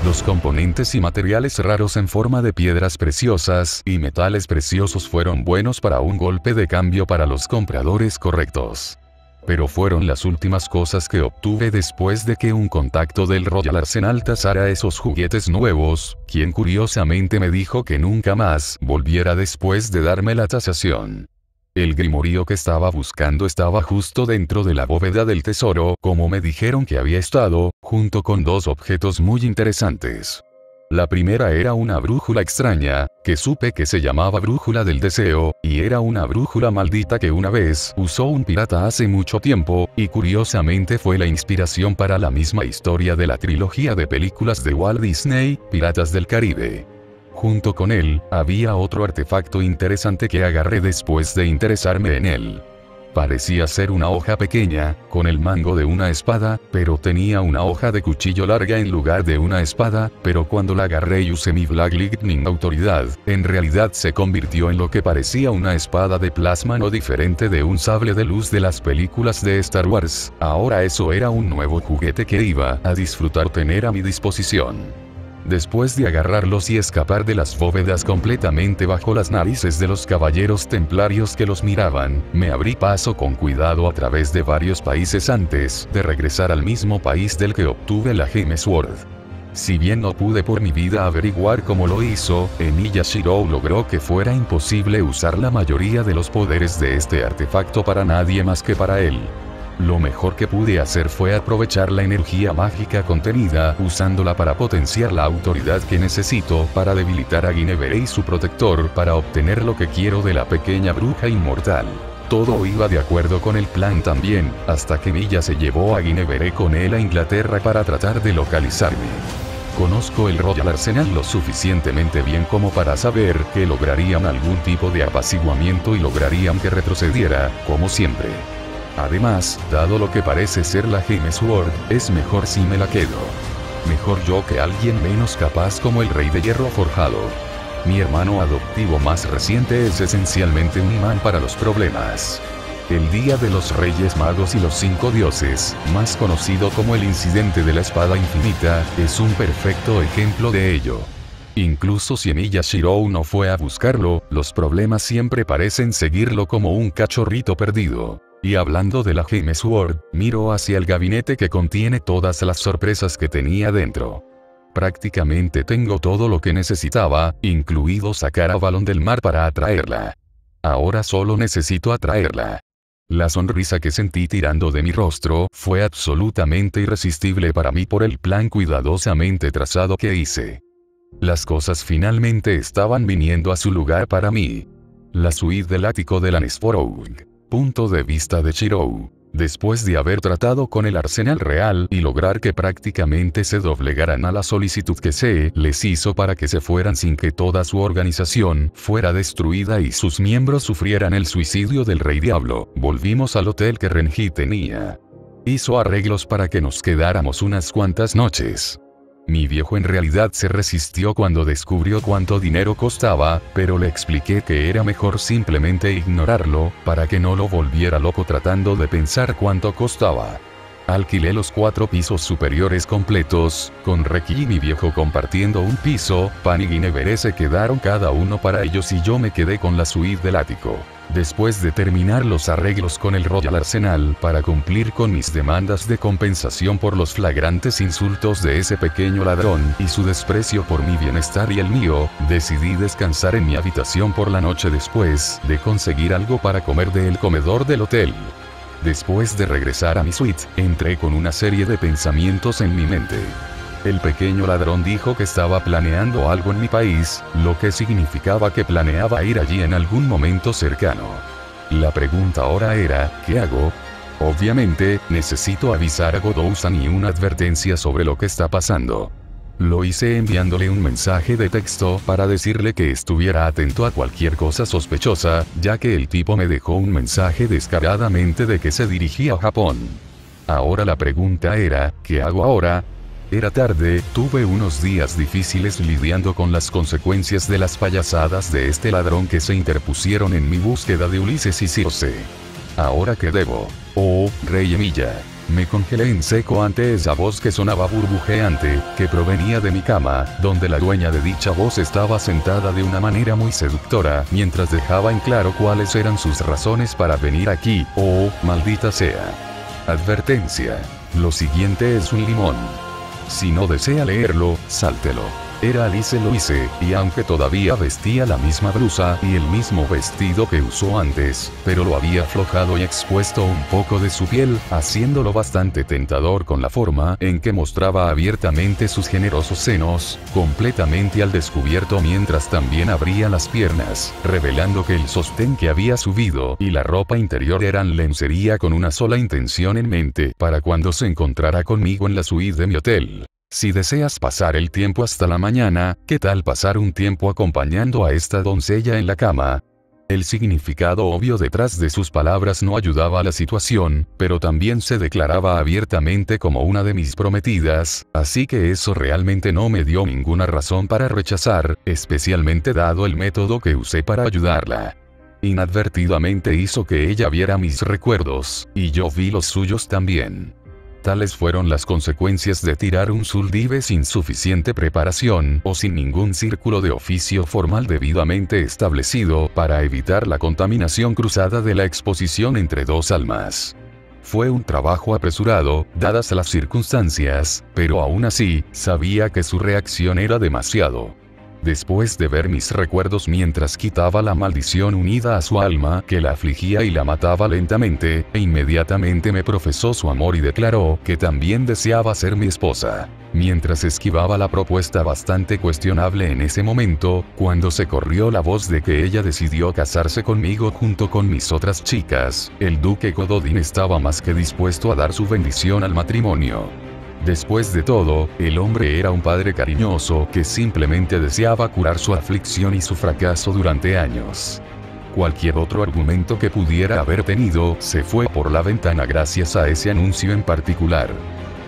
Los componentes y materiales raros en forma de piedras preciosas y metales preciosos fueron buenos para un golpe de cambio para los compradores correctos. Pero fueron las últimas cosas que obtuve después de que un contacto del Royal Arsenal tasara esos juguetes nuevos, quien curiosamente me dijo que nunca más volviera después de darme la tasación. El grimorío que estaba buscando estaba justo dentro de la bóveda del tesoro, como me dijeron que había estado, junto con dos objetos muy interesantes. La primera era una brújula extraña, que supe que se llamaba brújula del deseo, y era una brújula maldita que una vez usó un pirata hace mucho tiempo, y curiosamente fue la inspiración para la misma historia de la trilogía de películas de Walt Disney, Piratas del Caribe. Junto con él, había otro artefacto interesante que agarré después de interesarme en él. Parecía ser una hoja pequeña, con el mango de una espada, pero tenía una hoja de cuchillo larga en lugar de una espada, pero cuando la agarré y usé mi Black Lightning autoridad, en realidad se convirtió en lo que parecía una espada de plasma no diferente de un sable de luz de las películas de Star Wars. Ahora eso era un nuevo juguete que iba a disfrutar tener a mi disposición. Después de agarrarlos y escapar de las bóvedas completamente bajo las narices de los caballeros templarios que los miraban, me abrí paso con cuidado a través de varios países antes de regresar al mismo país del que obtuve la Gem Sword. Si bien no pude por mi vida averiguar cómo lo hizo, Emiya Shirou logró que fuera imposible usar la mayoría de los poderes de este artefacto para nadie más que para él. Lo mejor que pude hacer fue aprovechar la energía mágica contenida, usándola para potenciar la autoridad que necesito para debilitar a Guinevere y su protector para obtener lo que quiero de la pequeña bruja inmortal. Todo iba de acuerdo con el plan también, hasta que Emiya se llevó a Guinevere con él a Inglaterra para tratar de localizarme. Conozco el Royal Arsenal lo suficientemente bien como para saber que lograrían algún tipo de apaciguamiento y lograrían que retrocediera, como siempre. Además, dado lo que parece ser la Gem Sword, es mejor si me la quedo. Mejor yo que alguien menos capaz como el Rey de Hierro Forjado. Mi hermano adoptivo más reciente es esencialmente un imán para los problemas. El Día de los Reyes Magos y los 5 Dioses, más conocido como el incidente de la espada infinita, es un perfecto ejemplo de ello. Incluso si Emiya Shirou no fue a buscarlo, los problemas siempre parecen seguirlo como un cachorrito perdido. Y hablando de la Gem Sword, miro hacia el gabinete que contiene todas las sorpresas que tenía dentro. Prácticamente tengo todo lo que necesitaba, incluido sacar a Avalon del mar para atraerla. Ahora solo necesito atraerla. La sonrisa que sentí tirando de mi rostro fue absolutamente irresistible para mí por el plan cuidadosamente trazado que hice. Las cosas finalmente estaban viniendo a su lugar para mí. La suite del ático de la Nesforou. Punto de vista de Shirou. Después de haber tratado con el arsenal real y lograr que prácticamente se doblegaran a la solicitud que se les hizo para que se fueran sin que toda su organización fuera destruida y sus miembros sufrieran el suicidio del Rey Diablo, volvimos al hotel que Renji tenía. Hizo arreglos para que nos quedáramos unas cuantas noches. Mi viejo en realidad se resistió cuando descubrió cuánto dinero costaba, pero le expliqué que era mejor simplemente ignorarlo, para que no lo volviera loco tratando de pensar cuánto costaba. Alquilé los 4 pisos superiores completos, con Reki y mi viejo compartiendo un piso, Pan y Guinevere se quedaron cada uno para ellos y yo me quedé con la suite del ático. Después de terminar los arreglos con el Royal Arsenal para cumplir con mis demandas de compensación por los flagrantes insultos de ese pequeño ladrón y su desprecio por mi bienestar y el mío, decidí descansar en mi habitación por la noche después de conseguir algo para comer del comedor del hotel. Después de regresar a mi suite, entré con una serie de pensamientos en mi mente. El pequeño ladrón dijo que estaba planeando algo en mi país, lo que significaba que planeaba ir allí en algún momento cercano. La pregunta ahora era, ¿qué hago? Obviamente, necesito avisar a Godousan y una advertencia sobre lo que está pasando. Lo hice enviándole un mensaje de texto para decirle que estuviera atento a cualquier cosa sospechosa, ya que el tipo me dejó un mensaje descaradamente de que se dirigía a Japón. Ahora la pregunta era, ¿qué hago ahora? Era tarde, tuve unos días difíciles lidiando con las consecuencias de las payasadas de este ladrón que se interpusieron en mi búsqueda de Ulises y Circe. ¿Ahora qué debo? Oh, Rey Emiya. Me congelé en seco ante esa voz que sonaba burbujeante, que provenía de mi cama, donde la dueña de dicha voz estaba sentada de una manera muy seductora, mientras dejaba en claro cuáles eran sus razones para venir aquí. Oh, maldita sea. Advertencia. Lo siguiente es un limón. Si no desea leerlo, sáltelo. Era Alice Louise, y aunque todavía vestía la misma blusa y el mismo vestido que usó antes, pero lo había aflojado y expuesto un poco de su piel, haciéndolo bastante tentador con la forma en que mostraba abiertamente sus generosos senos, completamente al descubierto mientras también abría las piernas, revelando que el sostén que había subido y la ropa interior eran lencería con una sola intención en mente, para cuando se encontrara conmigo en la suite de mi hotel. Si deseas pasar el tiempo hasta la mañana, ¿qué tal pasar un tiempo acompañando a esta doncella en la cama? El significado obvio detrás de sus palabras no ayudaba a la situación, pero también se declaraba abiertamente como una de mis prometidas, así que eso realmente no me dio ninguna razón para rechazar, especialmente dado el método que usé para ayudarla. Inadvertidamente hizo que ella viera mis recuerdos, y yo vi los suyos también. Tales fueron las consecuencias de tirar un Zuldive sin suficiente preparación o sin ningún círculo de oficio formal debidamente establecido para evitar la contaminación cruzada de la exposición entre dos almas. Fue un trabajo apresurado, dadas las circunstancias, pero aún así, sabía que su reacción era demasiado. Después de ver mis recuerdos mientras quitaba la maldición unida a su alma que la afligía y la mataba lentamente, e inmediatamente me profesó su amor y declaró que también deseaba ser mi esposa. Mientras esquivaba la propuesta bastante cuestionable en ese momento, cuando se corrió la voz de que ella decidió casarse conmigo junto con mis otras chicas, el duque Gododin estaba más que dispuesto a dar su bendición al matrimonio. Después de todo, el hombre era un padre cariñoso que simplemente deseaba curar su aflicción y su fracaso durante años. Cualquier otro argumento que pudiera haber tenido se fue por la ventana gracias a ese anuncio en particular.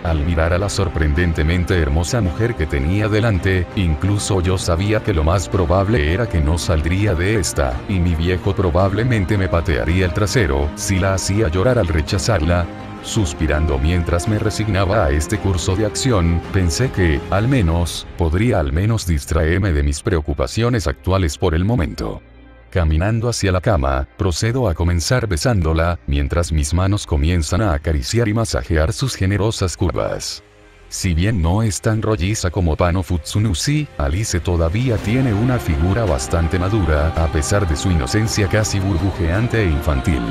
Al mirar a la sorprendentemente hermosa mujer que tenía delante, incluso yo sabía que lo más probable era que no saldría de esta, y mi viejo probablemente me patearía el trasero si la hacía llorar al rechazarla. Suspirando mientras me resignaba a este curso de acción, pensé que, al menos, podría distraerme de mis preocupaciones actuales por el momento. Caminando hacia la cama, procedo a comenzar besándola, mientras mis manos comienzan a acariciar y masajear sus generosas curvas. Si bien no es tan rolliza como Pano Futsunushi, Alice todavía tiene una figura bastante madura, a pesar de su inocencia casi burbujeante e infantil.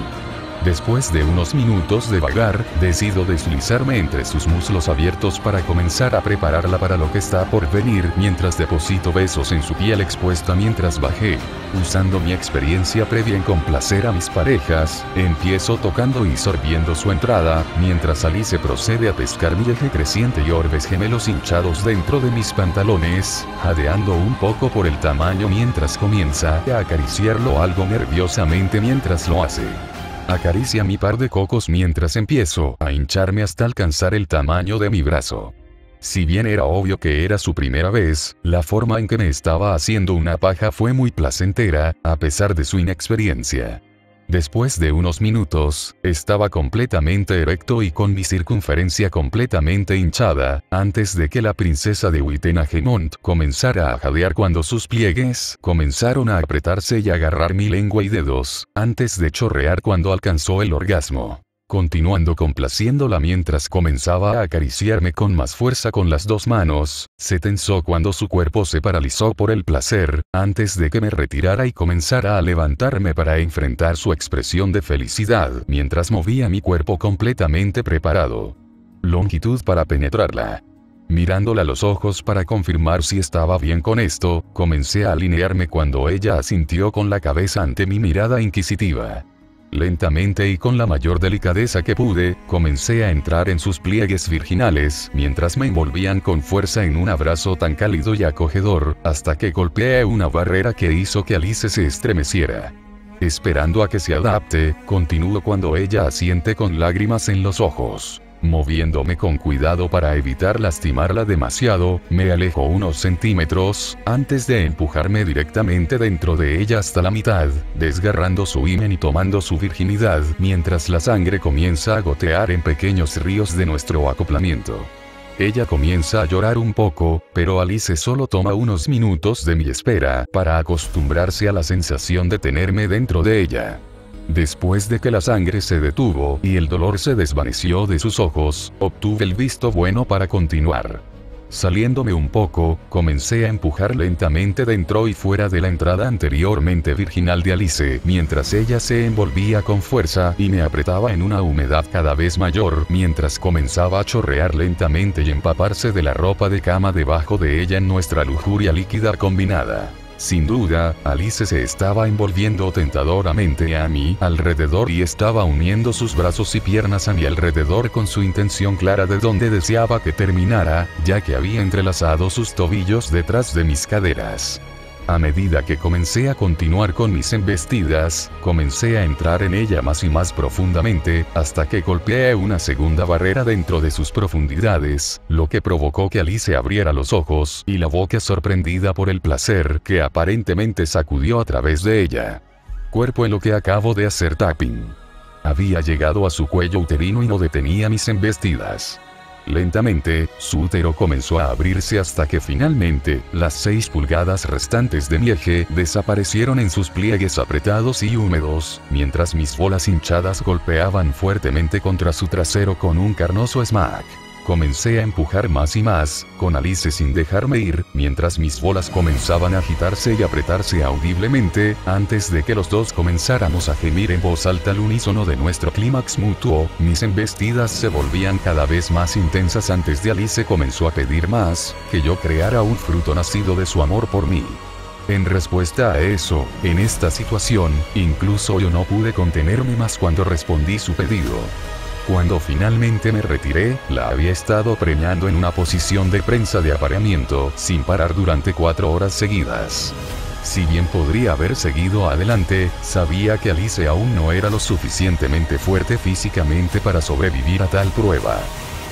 Después de unos minutos de vagar, decido deslizarme entre sus muslos abiertos para comenzar a prepararla para lo que está por venir mientras deposito besos en su piel expuesta mientras bajé. Usando mi experiencia previa en complacer a mis parejas, empiezo tocando y sorbiendo su entrada, mientras Alice procede a pescar mi eje creciente y orbes gemelos hinchados dentro de mis pantalones, jadeando un poco por el tamaño mientras comienza a acariciarlo algo nerviosamente mientras lo hace. Acaricia mi par de cocos mientras empiezo a hincharme hasta alcanzar el tamaño de mi brazo. Si bien era obvio que era su primera vez, la forma en que me estaba haciendo una paja fue muy placentera, a pesar de su inexperiencia. Después de unos minutos, estaba completamente erecto y con mi circunferencia completamente hinchada, antes de que la princesa de Wittenhagement comenzara a jadear cuando sus pliegues comenzaron a apretarse y agarrar mi lengua y dedos, antes de chorrear cuando alcanzó el orgasmo. Continuando complaciéndola mientras comenzaba a acariciarme con más fuerza con las dos manos, se tensó cuando su cuerpo se paralizó por el placer, antes de que me retirara y comenzara a levantarme para enfrentar su expresión de felicidad mientras movía mi cuerpo completamente preparado. Longitud para penetrarla. Mirándola a los ojos para confirmar si estaba bien con esto, comencé a alinearme cuando ella asintió con la cabeza ante mi mirada inquisitiva. Lentamente y con la mayor delicadeza que pude, comencé a entrar en sus pliegues virginales mientras me envolvían con fuerza en un abrazo tan cálido y acogedor, hasta que golpeé una barrera que hizo que Alice se estremeciera. Esperando a que se adapte, continúo cuando ella asiente con lágrimas en los ojos. Moviéndome con cuidado para evitar lastimarla demasiado, me alejo unos centímetros, antes de empujarme directamente dentro de ella hasta la mitad, desgarrando su himen y tomando su virginidad, mientras la sangre comienza a gotear en pequeños ríos de nuestro acoplamiento. Ella comienza a llorar un poco, pero Alice solo toma unos minutos de mi espera para acostumbrarse a la sensación de tenerme dentro de ella. Después de que la sangre se detuvo y el dolor se desvaneció de sus ojos, obtuve el visto bueno para continuar. Saliéndome un poco, comencé a empujar lentamente dentro y fuera de la entrada anteriormente virginal de Alice, mientras ella se envolvía con fuerza y me apretaba en una humedad cada vez mayor, mientras comenzaba a chorrear lentamente y empaparse de la ropa de cama debajo de ella en nuestra lujuria líquida combinada. Sin duda, Alice se estaba envolviendo tentadoramente a mi alrededor y estaba uniendo sus brazos y piernas a mi alrededor con su intención clara de donde deseaba que terminara, ya que había entrelazado sus tobillos detrás de mis caderas. A medida que comencé a continuar con mis embestidas, comencé a entrar en ella más y más profundamente, hasta que golpeé una segunda barrera dentro de sus profundidades, lo que provocó que Alice abriera los ojos y la boca sorprendida por el placer que aparentemente sacudió a través de ella. Cuerpo en lo que acabo de hacer tapping. Había llegado a su cuello uterino y no detenía mis embestidas. Lentamente, su útero comenzó a abrirse hasta que finalmente, las 6 pulgadas restantes de mi eje desaparecieron en sus pliegues apretados y húmedos, mientras mis bolas hinchadas golpeaban fuertemente contra su trasero con un carnoso smack. Comencé a empujar más y más, con Alice sin dejarme ir, mientras mis bolas comenzaban a agitarse y apretarse audiblemente, antes de que los dos comenzáramos a gemir en voz alta al unísono de nuestro clímax mutuo. Mis embestidas se volvían cada vez más intensas antes de Alice comenzó a pedir más, que yo creara un fruto nacido de su amor por mí. En respuesta a eso, en esta situación, incluso yo no pude contenerme más cuando respondí su pedido. Cuando finalmente me retiré, la había estado preñando en una posición de prensa de apareamiento, sin parar durante 4 horas seguidas. Si bien podría haber seguido adelante, sabía que Alice aún no era lo suficientemente fuerte físicamente para sobrevivir a tal prueba.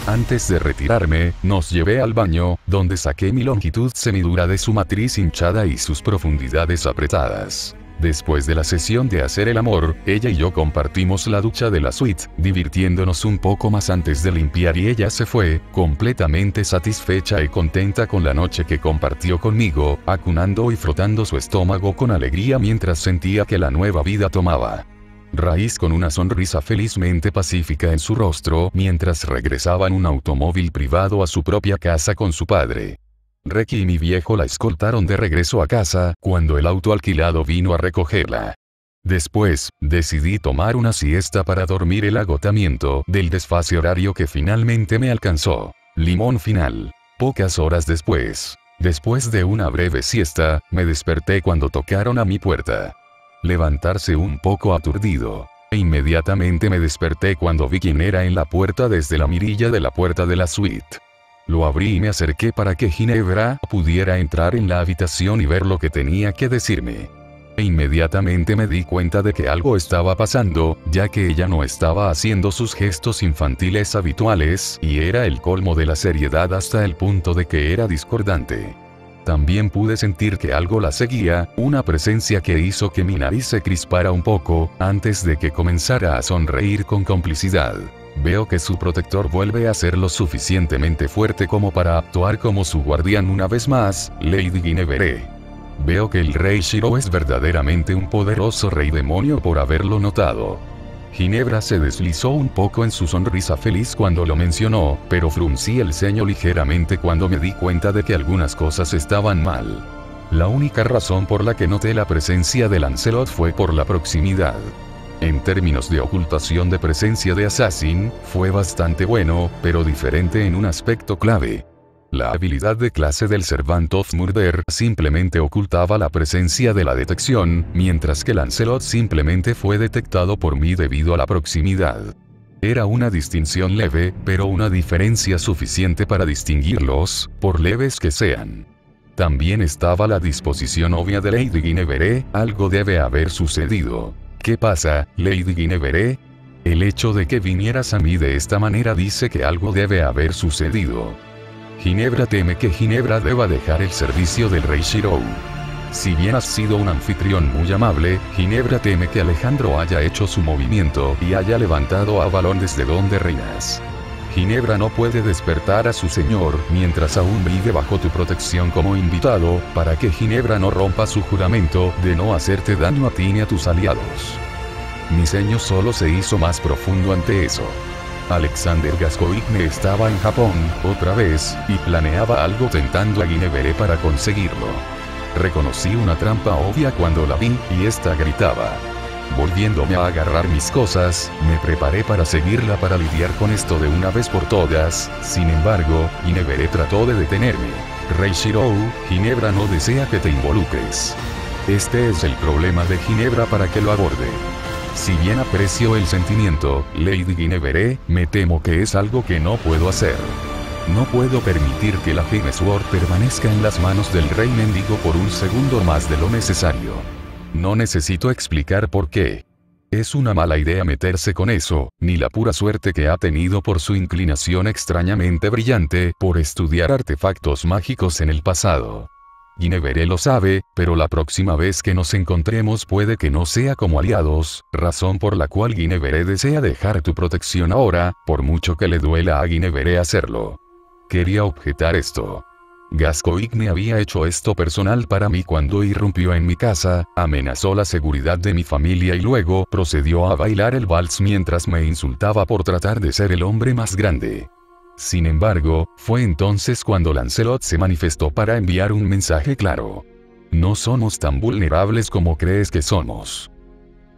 Antes de retirarme, nos llevé al baño, donde saqué mi longitud semidura de su matriz hinchada y sus profundidades apretadas. Después de la sesión de hacer el amor, ella y yo compartimos la ducha de la suite, divirtiéndonos un poco más antes de limpiar y ella se fue, completamente satisfecha y contenta con la noche que compartió conmigo, acunando y frotando su estómago con alegría mientras sentía que la nueva vida tomaba raíz con una sonrisa felizmente pacífica en su rostro mientras regresaba en un automóvil privado a su propia casa con su padre. Reki y mi viejo la escoltaron de regreso a casa, cuando el auto alquilado vino a recogerla. Después, decidí tomar una siesta para dormir el agotamiento del desfase horario que finalmente me alcanzó. Limón final. Pocas horas después de una breve siesta, me desperté cuando tocaron a mi puerta. Levantarse un poco aturdido. E inmediatamente me desperté cuando vi quién era en la puerta desde la mirilla de la puerta de la suite. Lo abrí y me acerqué para que Ginebra pudiera entrar en la habitación y ver lo que tenía que decirme. E inmediatamente me di cuenta de que algo estaba pasando, ya que ella no estaba haciendo sus gestos infantiles habituales, y era el colmo de la seriedad hasta el punto de que era discordante. También pude sentir que algo la seguía, una presencia que hizo que mi nariz se crispara un poco, antes de que comenzara a sonreír con complicidad. Veo que su protector vuelve a ser lo suficientemente fuerte como para actuar como su guardián una vez más, Lady Guinevere. Veo que el rey Shiro es verdaderamente un poderoso rey demonio por haberlo notado. Ginebra se deslizó un poco en su sonrisa feliz cuando lo mencionó, pero fruncí el ceño ligeramente cuando me di cuenta de que algunas cosas estaban mal. La única razón por la que noté la presencia de Lancelot fue por la proximidad. En términos de ocultación de presencia de Assassin, fue bastante bueno, pero diferente en un aspecto clave. La habilidad de clase del Servant of Murder simplemente ocultaba la presencia de la detección, mientras que Lancelot simplemente fue detectado por mí debido a la proximidad. Era una distinción leve, pero una diferencia suficiente para distinguirlos, por leves que sean. También estaba la disposición obvia de Lady Guinevere, algo debe haber sucedido. ¿Qué pasa, Lady Guinevere? El hecho de que vinieras a mí de esta manera dice que algo debe haber sucedido. Ginebra teme que Ginebra deba dejar el servicio del rey Shiro. Si bien has sido un anfitrión muy amable, Ginebra teme que Alejandro haya hecho su movimiento y haya levantado a Avalon desde donde reinas. Ginebra no puede despertar a su señor mientras aún vive bajo tu protección como invitado, para que Ginebra no rompa su juramento de no hacerte daño a ti ni a tus aliados. Mi ceño solo se hizo más profundo ante eso. Alexander Gascoigne estaba en Japón, otra vez, y planeaba algo tentando a Guinevere para conseguirlo. Reconocí una trampa obvia cuando la vi, y esta gritaba. Volviéndome a agarrar mis cosas, me preparé para seguirla para lidiar con esto de una vez por todas. Sin embargo, Guinevere trató de detenerme. Rey Shiro, Ginebra no desea que te involucres. Este es el problema de Ginebra para que lo aborde. Si bien aprecio el sentimiento, Lady Guinevere, me temo que es algo que no puedo hacer. No puedo permitir que la Gem Sword permanezca en las manos del rey mendigo por un segundo más de lo necesario. No necesito explicar por qué. Es una mala idea meterse con eso, ni la pura suerte que ha tenido por su inclinación extrañamente brillante por estudiar artefactos mágicos en el pasado. Guinevere lo sabe, pero la próxima vez que nos encontremos puede que no sea como aliados, razón por la cual Guinevere desea dejar tu protección ahora, por mucho que le duela a Guinevere hacerlo. Quería objetar esto. Gascoigne había hecho esto personal para mí cuando irrumpió en mi casa, amenazó la seguridad de mi familia y luego procedió a bailar el vals mientras me insultaba por tratar de ser el hombre más grande. Sin embargo, fue entonces cuando Lancelot se manifestó para enviar un mensaje claro. No somos tan vulnerables como crees que somos.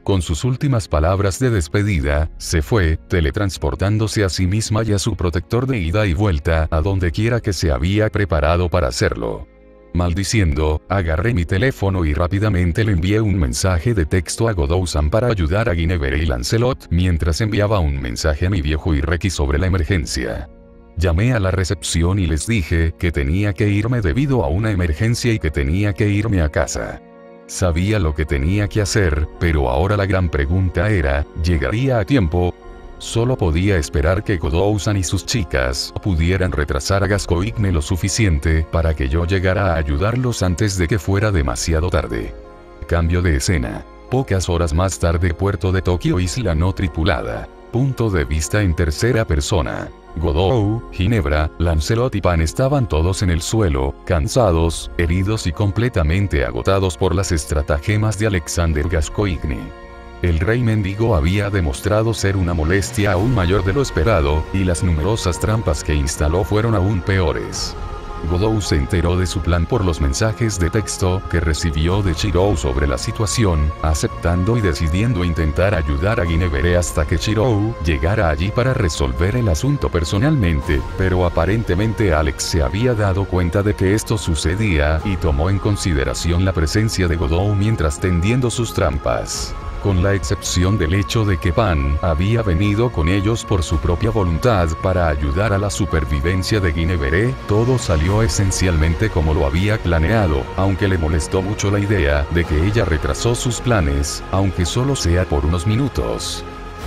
Con sus últimas palabras de despedida, se fue, teletransportándose a sí misma y a su protector de ida y vuelta a donde quiera que se había preparado para hacerlo. Maldiciendo, agarré mi teléfono y rápidamente le envié un mensaje de texto a Godowson para ayudar a Guinevere y Lancelot mientras enviaba un mensaje a mi viejo Irrequi sobre la emergencia. Llamé a la recepción y les dije que tenía que irme debido a una emergencia y que tenía que irme a casa. Sabía lo que tenía que hacer, pero ahora la gran pregunta era, ¿llegaría a tiempo? Solo podía esperar que Godowson y sus chicas pudieran retrasar a Gascoigne lo suficiente para que yo llegara a ayudarlos antes de que fuera demasiado tarde. Cambio de escena. Pocas horas más tarde, puerto de Tokio, isla no tripulada. Punto de vista en tercera persona. Godot, Ginebra, Lancelot y Pan estaban todos en el suelo, cansados, heridos y completamente agotados por las estratagemas de Alexander Gascoigne. El rey mendigo había demostrado ser una molestia aún mayor de lo esperado, y las numerosas trampas que instaló fueron aún peores. Godot se enteró de su plan por los mensajes de texto que recibió de Chirou sobre la situación, aceptando y decidiendo intentar ayudar a Guinevere hasta que Chirou llegara allí para resolver el asunto personalmente, pero aparentemente Alex se había dado cuenta de que esto sucedía y tomó en consideración la presencia de Godot mientras tendiendo sus trampas. Con la excepción del hecho de que Pan había venido con ellos por su propia voluntad para ayudar a la supervivencia de Guinevere, todo salió esencialmente como lo había planeado, aunque le molestó mucho la idea de que ella retrasó sus planes, aunque solo sea por unos minutos.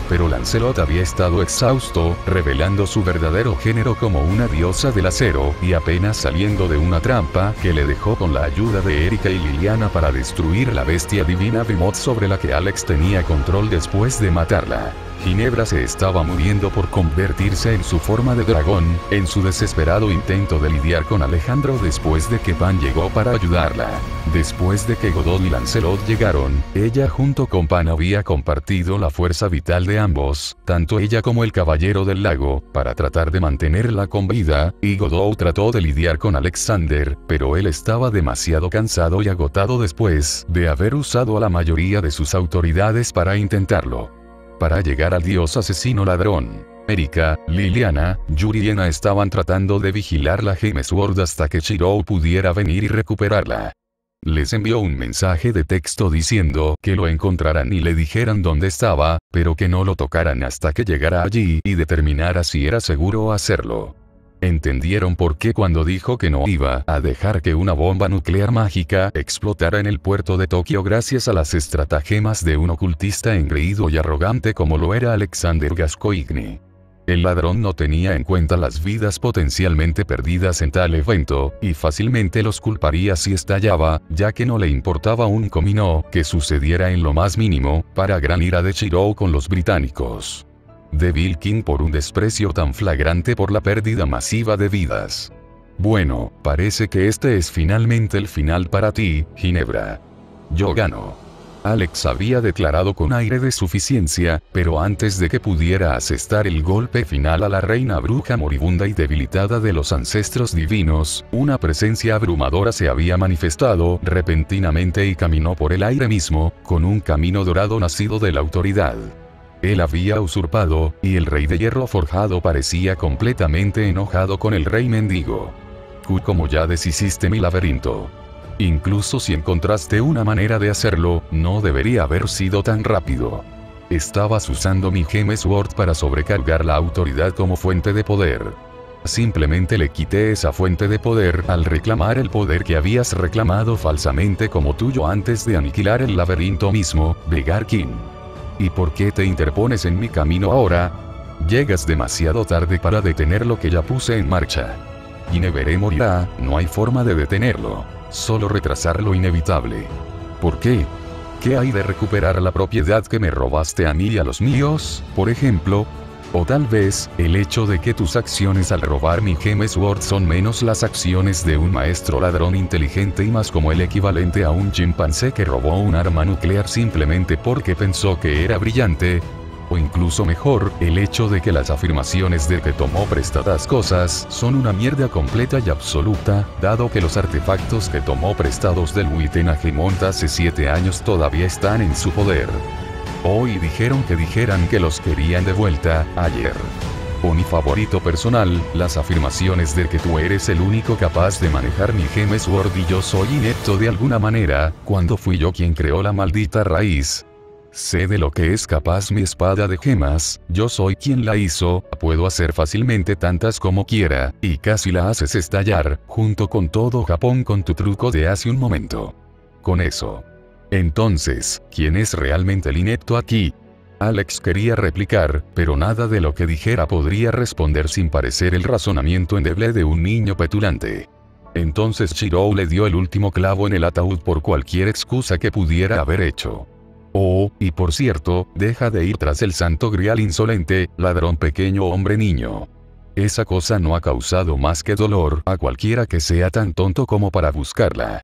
Pero Lancelot había estado exhausto, revelando su verdadero género como una diosa del acero, y apenas saliendo de una trampa que le dejó con la ayuda de Erika y Liliana para destruir la bestia divina Behemoth sobre la que Alex tenía control después de matarla. Ginebra se estaba muriendo por convertirse en su forma de dragón, en su desesperado intento de lidiar con Alejandro después de que Pan llegó para ayudarla. Después de que Godot y Lancelot llegaron, ella junto con Pan había compartido la fuerza vital de ambos, tanto ella como el Caballero del Lago, para tratar de mantenerla con vida, y Godot trató de lidiar con Alexander, pero él estaba demasiado cansado y agotado después de haber usado a la mayoría de sus autoridades para intentarlo. Para llegar al dios asesino ladrón, Erika, Liliana, Yuri y Ena estaban tratando de vigilar la Gemesword hasta que Chirou pudiera venir y recuperarla. Les envió un mensaje de texto diciendo que lo encontraran y le dijeran dónde estaba, pero que no lo tocaran hasta que llegara allí y determinara si era seguro hacerlo. Entendieron por qué cuando dijo que no iba a dejar que una bomba nuclear mágica explotara en el puerto de Tokio gracias a las estratagemas de un ocultista engreído y arrogante como lo era Alexander Gascoigne. El ladrón no tenía en cuenta las vidas potencialmente perdidas en tal evento, y fácilmente los culparía si estallaba, ya que no le importaba un comino que sucediera en lo más mínimo, para gran ira de Chirou con los británicos. De Vilkin por un desprecio tan flagrante por la pérdida masiva de vidas. Bueno, parece que este es finalmente el final para ti, Ginebra. Yo gano. Alex había declarado con aire de suficiencia, pero antes de que pudiera asestar el golpe final a la reina bruja moribunda y debilitada de los ancestros divinos, una presencia abrumadora se había manifestado repentinamente y caminó por el aire mismo, con un camino dorado nacido de la autoridad. Él había usurpado, y el rey de hierro forjado parecía completamente enojado con el rey mendigo. Como ya deshiciste mi laberinto. Incluso si encontraste una manera de hacerlo, no debería haber sido tan rápido. Estabas usando mi Gemesword para sobrecargar la autoridad como fuente de poder. Simplemente le quité esa fuente de poder al reclamar el poder que habías reclamado falsamente como tuyo antes de aniquilar el laberinto mismo, Vegarkin. ¿Y por qué te interpones en mi camino ahora? Llegas demasiado tarde para detener lo que ya puse en marcha. Guinevere morirá, no hay forma de detenerlo. solo retrasar lo inevitable. ¿Por qué? ¿Qué hay de recuperar la propiedad que me robaste a mí y a los míos, por ejemplo? O tal vez, el hecho de que tus acciones al robar mi Gem Sword son menos las acciones de un maestro ladrón inteligente y más como el equivalente a un chimpancé que robó un arma nuclear simplemente porque pensó que era brillante. O incluso mejor, el hecho de que las afirmaciones de que tomó prestadas cosas son una mierda completa y absoluta, dado que los artefactos que tomó prestados del Wittenhagemont hace 7 años todavía están en su poder. Hoy dijeron que los querían de vuelta, ayer. O mi favorito personal, las afirmaciones de que tú eres el único capaz de manejar mi Gem Sword y yo soy inepto de alguna manera, cuando fui yo quien creó la maldita raíz. Sé de lo que es capaz mi espada de gemas, yo soy quien la hizo, puedo hacer fácilmente tantas como quiera, y casi la haces estallar, junto con todo Japón con tu truco de hace un momento. Con eso. Entonces, ¿quién es realmente el inepto aquí? Alex quería replicar, pero nada de lo que dijera podría responder sin parecer el razonamiento endeble de un niño petulante. Entonces Shirou le dio el último clavo en el ataúd por cualquier excusa que pudiera haber hecho. Oh, y por cierto, deja de ir tras el santo grial insolente, ladrón pequeño hombre niño. Esa cosa no ha causado más que dolor a cualquiera que sea tan tonto como para buscarla.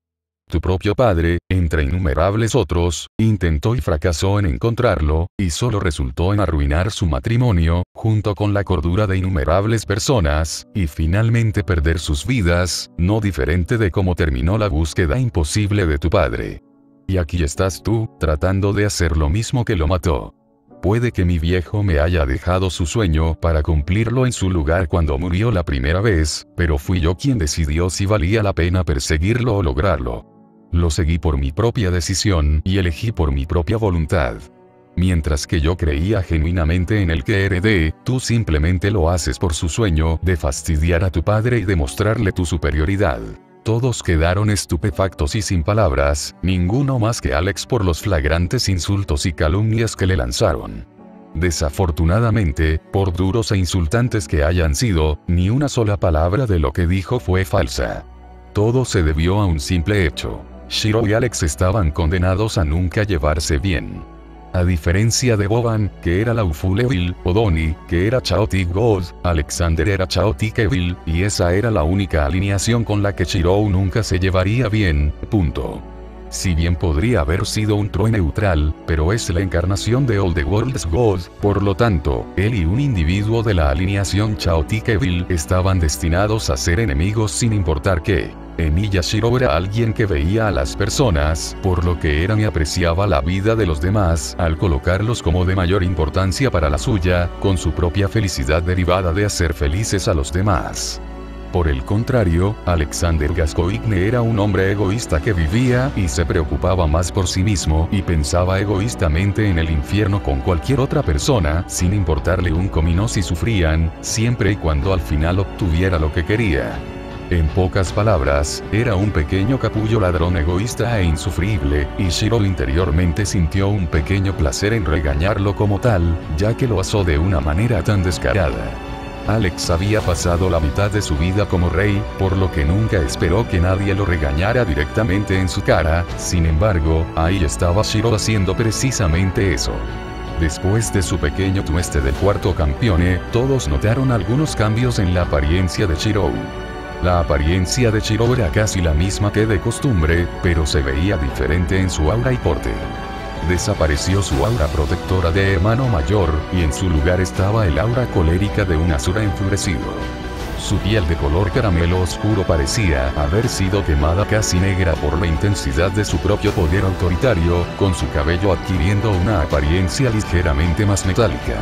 Tu propio padre, entre innumerables otros, intentó y fracasó en encontrarlo, y solo resultó en arruinar su matrimonio, junto con la cordura de innumerables personas, y finalmente perder sus vidas, no diferente de cómo terminó la búsqueda imposible de tu padre. Y aquí estás tú, tratando de hacer lo mismo que lo mató. Puede que mi viejo me haya dejado su sueño para cumplirlo en su lugar cuando murió la primera vez, pero fui yo quien decidió si valía la pena perseguirlo o lograrlo. Lo seguí por mi propia decisión y elegí por mi propia voluntad. Mientras que yo creía genuinamente en el que heredé, tú simplemente lo haces por su sueño de fastidiar a tu padre y demostrarle tu superioridad. Todos quedaron estupefactos y sin palabras, ninguno más que Alex por los flagrantes insultos y calumnias que le lanzaron. Desafortunadamente, por duros e insultantes que hayan sido, ni una sola palabra de lo que dijo fue falsa. Todo se debió a un simple hecho. Shirou y Alex estaban condenados a nunca llevarse bien. A diferencia de Boban, que era Lawful Evil, o Donnie, que era Chaotic God, Alexander era Chaotic Evil, y esa era la única alineación con la que Shirou nunca se llevaría bien, punto. Si bien podría haber sido un true neutral, pero es la encarnación de All the World's God, por lo tanto, él y un individuo de la alineación Chaotic Evil estaban destinados a ser enemigos sin importar qué. Emiya Shirou era alguien que veía a las personas, por lo que eran y apreciaba la vida de los demás, al colocarlos como de mayor importancia para la suya, con su propia felicidad derivada de hacer felices a los demás. Por el contrario, Alexander Gascoigne era un hombre egoísta que vivía y se preocupaba más por sí mismo y pensaba egoístamente en el infierno con cualquier otra persona, sin importarle un comino si sufrían, siempre y cuando al final obtuviera lo que quería. En pocas palabras, era un pequeño capullo ladrón egoísta e insufrible, y Shirou interiormente sintió un pequeño placer en regañarlo como tal, ya que lo asó de una manera tan descarada. Alex había pasado la mitad de su vida como rey, por lo que nunca esperó que nadie lo regañara directamente en su cara, sin embargo, ahí estaba Shirou haciendo precisamente eso. Después de su pequeño tueste del cuarto campeone, todos notaron algunos cambios en la apariencia de Shirou. La apariencia de Shirou era casi la misma que de costumbre, pero se veía diferente en su aura y porte. Desapareció su aura protectora de hermano mayor, y en su lugar estaba el aura colérica de un Asura enfurecido. Su piel de color caramelo oscuro parecía haber sido quemada casi negra por la intensidad de su propio poder autoritario, con su cabello adquiriendo una apariencia ligeramente más metálica.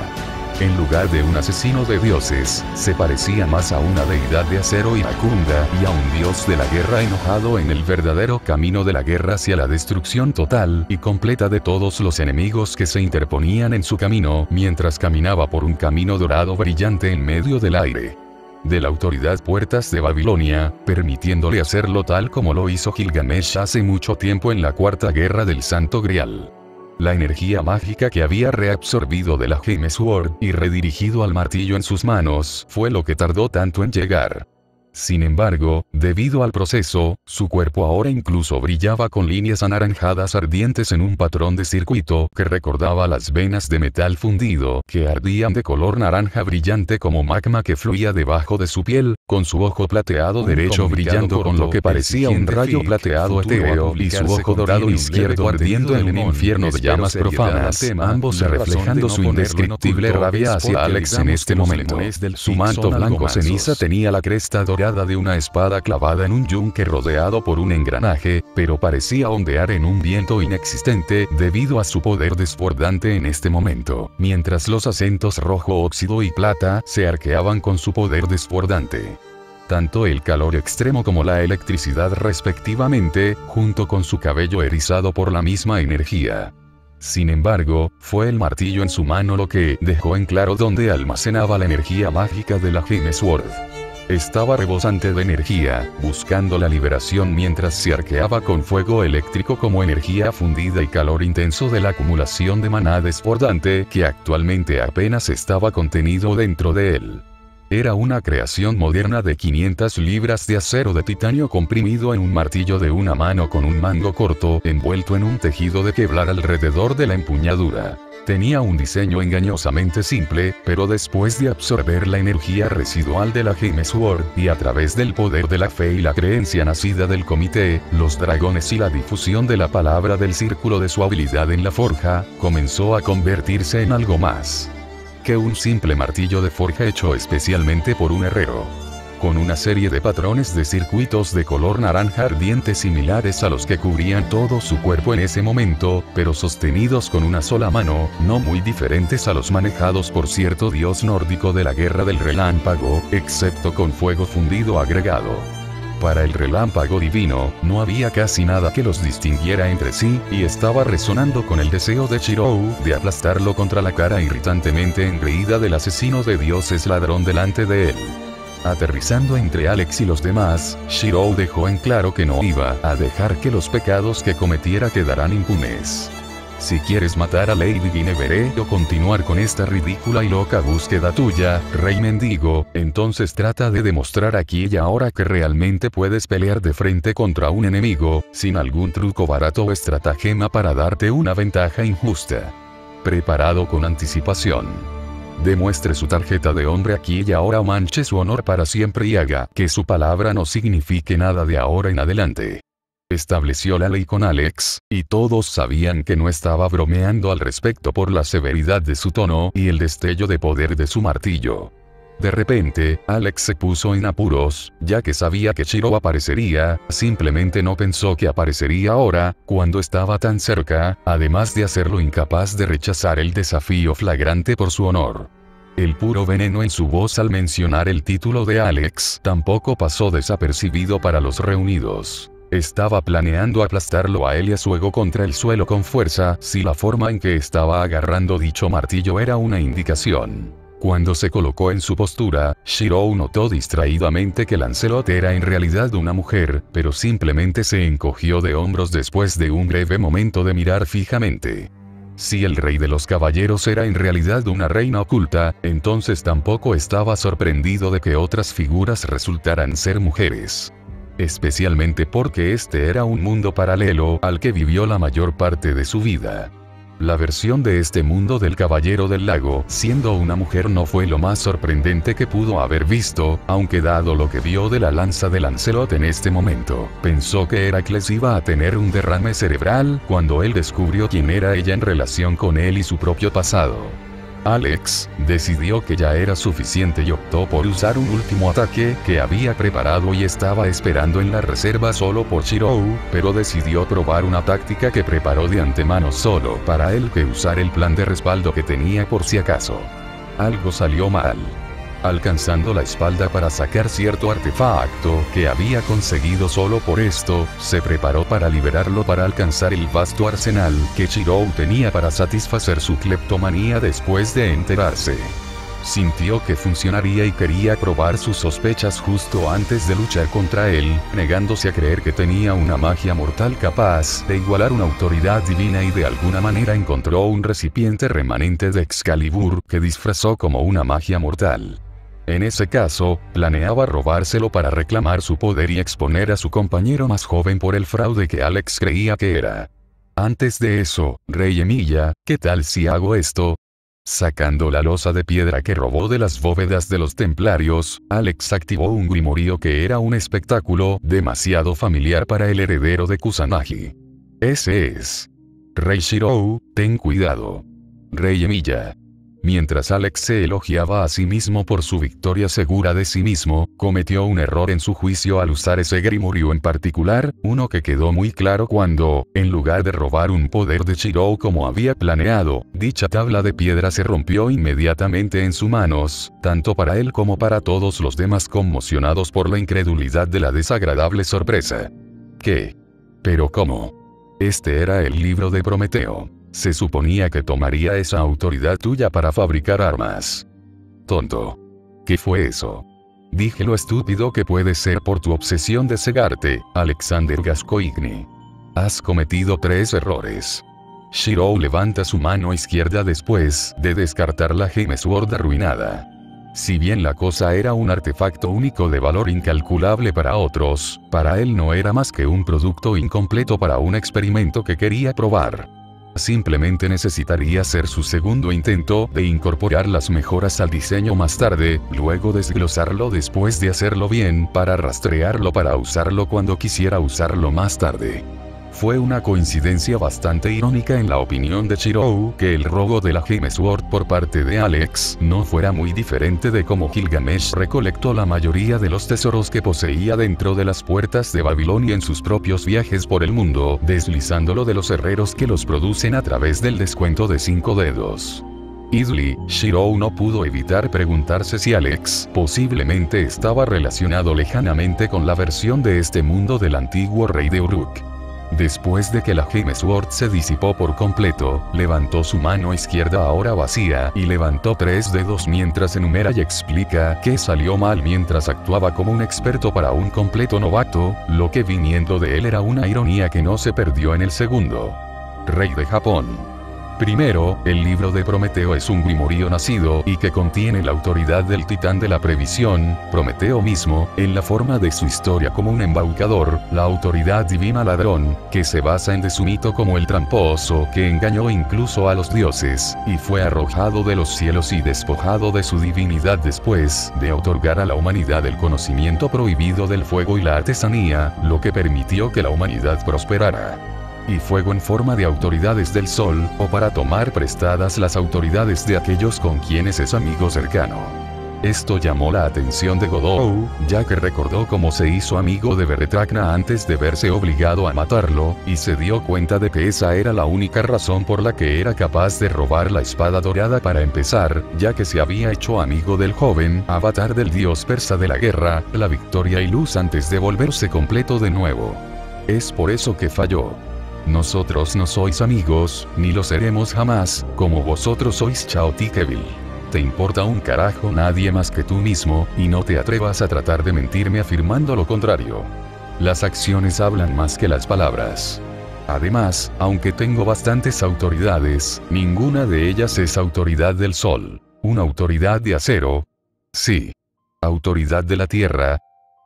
En lugar de un asesino de dioses, se parecía más a una deidad de acero iracunda y a un dios de la guerra enojado en el verdadero camino de la guerra hacia la destrucción total y completa de todos los enemigos que se interponían en su camino mientras caminaba por un camino dorado brillante en medio del aire. De la autoridad puertas de Babilonia, permitiéndole hacerlo tal como lo hizo Gilgamesh hace mucho tiempo en la Cuarta Guerra del Santo Grial. La energía mágica que había reabsorbido de la Gem Sword y redirigido al martillo en sus manos fue lo que tardó tanto en llegar. Sin embargo, debido al proceso, su cuerpo ahora incluso brillaba con líneas anaranjadas ardientes en un patrón de circuito que recordaba las venas de metal fundido que ardían de color naranja brillante como magma que fluía debajo de su piel, con su ojo plateado derecho brillando con lo que parecía un rayo plateado etéreo y su ojo dorado izquierdo ardiendo en un infierno de llamas profanas, ambos reflejando su indescriptible rabia hacia Alex en este momento. Su manto blanco ceniza tenía la cresta dorada de una espada clavada en un yunque rodeado por un engranaje, pero parecía ondear en un viento inexistente debido a su poder desbordante en este momento, mientras los acentos rojo óxido y plata se arqueaban con su poder desbordante. Tanto el calor extremo como la electricidad respectivamente, junto con su cabello erizado por la misma energía. Sin embargo, fue el martillo en su mano lo que dejó en claro dónde almacenaba la energía mágica de la Gem Sword. Estaba rebosante de energía, buscando la liberación mientras se arqueaba con fuego eléctrico como energía fundida y calor intenso de la acumulación de maná desbordante que actualmente apenas estaba contenido dentro de él. Era una creación moderna de 500 libras de acero de titanio comprimido en un martillo de una mano con un mango corto envuelto en un tejido de Kevlar alrededor de la empuñadura. Tenía un diseño engañosamente simple, pero después de absorber la energía residual de la Gem Sword, y a través del poder de la fe y la creencia nacida del comité, los dragones y la difusión de la palabra del círculo de su habilidad en la forja, comenzó a convertirse en algo más que un simple martillo de forja hecho especialmente por un herrero. Con una serie de patrones de circuitos de color naranja ardiente similares a los que cubrían todo su cuerpo en ese momento, pero sostenidos con una sola mano, no muy diferentes a los manejados por cierto dios nórdico de la guerra del relámpago, excepto con fuego fundido agregado. Para el relámpago divino, no había casi nada que los distinguiera entre sí, y estaba resonando con el deseo de Shirou de aplastarlo contra la cara irritantemente engreída del asesino de dioses ladrón delante de él. Aterrizando entre Alex y los demás, Shirou dejó en claro que no iba a dejar que los pecados que cometiera quedaran impunes. Si quieres matar a Lady Guinevere o continuar con esta ridícula y loca búsqueda tuya, Rey Mendigo, entonces trata de demostrar aquí y ahora que realmente puedes pelear de frente contra un enemigo, sin algún truco barato o estratagema para darte una ventaja injusta. Preparado con anticipación. Demuestre su tarjeta de hombre aquí y ahora o manche su honor para siempre y haga que su palabra no signifique nada de ahora en adelante. Estableció la ley con Alex, y todos sabían que no estaba bromeando al respecto por la severidad de su tono y el destello de poder de su martillo. De repente, Alex se puso en apuros, ya que sabía que Shirou aparecería, simplemente no pensó que aparecería ahora, cuando estaba tan cerca, además de hacerlo incapaz de rechazar el desafío flagrante por su honor. El puro veneno en su voz al mencionar el título de Alex tampoco pasó desapercibido para los reunidos. Estaba planeando aplastarlo a él y a su ego contra el suelo con fuerza, si la forma en que estaba agarrando dicho martillo era una indicación. Cuando se colocó en su postura, Shirou notó distraídamente que Lancelot era en realidad una mujer, pero simplemente se encogió de hombros después de un breve momento de mirar fijamente. Si el rey de los caballeros era en realidad una reina oculta, entonces tampoco estaba sorprendido de que otras figuras resultaran ser mujeres. Especialmente porque este era un mundo paralelo al que vivió la mayor parte de su vida. La versión de este mundo del Caballero del Lago, siendo una mujer, no fue lo más sorprendente que pudo haber visto, aunque dado lo que vio de la lanza de Lancelot en este momento, pensó que Heracles iba a tener un derrame cerebral cuando él descubrió quién era ella en relación con él y su propio pasado. Alex decidió que ya era suficiente y optó por usar un último ataque que había preparado y estaba esperando en la reserva solo por Shirou, pero decidió probar una táctica que preparó de antemano solo para él que usar el plan de respaldo que tenía por si acaso. Algo salió mal. Alcanzando la espalda para sacar cierto artefacto que había conseguido solo por esto, se preparó para liberarlo para alcanzar el vasto arsenal que Shirou tenía para satisfacer su cleptomanía después de enterarse. Sintió que funcionaría y quería probar sus sospechas justo antes de luchar contra él, negándose a creer que tenía una magia mortal capaz de igualar una autoridad divina, y de alguna manera encontró un recipiente remanente de Excalibur que disfrazó como una magia mortal. En ese caso, planeaba robárselo para reclamar su poder y exponer a su compañero más joven por el fraude que Alex creía que era. Antes de eso, Rey Emilia, ¿qué tal si hago esto? Sacando la losa de piedra que robó de las bóvedas de los templarios, Alex activó un grimorío que era un espectáculo demasiado familiar para el heredero de Kusanagi. Ese es. Rey Shirou, ten cuidado. Rey Emilia. Mientras Alex se elogiaba a sí mismo por su victoria segura de sí mismo, cometió un error en su juicio al usar ese grimorio en particular, uno que quedó muy claro cuando, en lugar de robar un poder de Shirou como había planeado, dicha tabla de piedra se rompió inmediatamente en sus manos, tanto para él como para todos los demás conmocionados por la incredulidad de la desagradable sorpresa. ¿Qué? ¿Pero cómo? Este era el libro de Prometeo. Se suponía que tomaría esa autoridad tuya para fabricar armas. Tonto. ¿Qué fue eso? Dije lo estúpido que puede ser por tu obsesión de cegarte, Alexander Gascoigne. Has cometido 3 errores. Shirou levanta su mano izquierda después de descartar la Gem Sword arruinada. Si bien la cosa era un artefacto único de valor incalculable para otros, para él no era más que un producto incompleto para un experimento que quería probar. Simplemente necesitaría hacer su segundo intento de incorporar las mejoras al diseño más tarde, luego desglosarlo después de hacerlo bien para rastrearlo para usarlo cuando quisiera usarlo más tarde. Fue una coincidencia bastante irónica en la opinión de Shirou que el robo de la Gem Sword por parte de Alex no fuera muy diferente de cómo Gilgamesh recolectó la mayoría de los tesoros que poseía dentro de las puertas de Babilonia en sus propios viajes por el mundo, deslizándolo de los herreros que los producen a través del descuento de 5 dedos. Idly, Shirou no pudo evitar preguntarse si Alex posiblemente estaba relacionado lejanamente con la versión de este mundo del antiguo rey de Uruk. Después de que la Gem Sword se disipó por completo, levantó su mano izquierda ahora vacía y levantó 3 dedos mientras enumera y explica que salió mal mientras actuaba como un experto para un completo novato, lo que viniendo de él era una ironía que no se perdió en el segundo. Rey de Japón. Primero, el libro de Prometeo es un grimorío nacido y que contiene la autoridad del titán de la previsión, Prometeo mismo, en la forma de su historia como un embaucador, la autoridad divina ladrón, que se basa en de su mito como el tramposo que engañó incluso a los dioses, y fue arrojado de los cielos y despojado de su divinidad después de otorgar a la humanidad el conocimiento prohibido del fuego y la artesanía, lo que permitió que la humanidad prosperara. Y fuego en forma de autoridades del sol, o para tomar prestadas las autoridades de aquellos con quienes es amigo cercano. Esto llamó la atención de Godou, ya que recordó cómo se hizo amigo de Beretragna antes de verse obligado a matarlo, y se dio cuenta de que esa era la única razón por la que era capaz de robar la espada dorada para empezar, ya que se había hecho amigo del joven avatar del dios persa de la guerra, la victoria y luz antes de volverse completo de nuevo. Es por eso que falló. Nosotros no sois amigos, ni lo seremos jamás, como vosotros sois Chaotikevil. Te importa un carajo nadie más que tú mismo, y no te atrevas a tratar de mentirme afirmando lo contrario. Las acciones hablan más que las palabras. Además, aunque tengo bastantes autoridades, ninguna de ellas es autoridad del sol. ¿Una autoridad de acero? Sí. ¿Autoridad de la tierra?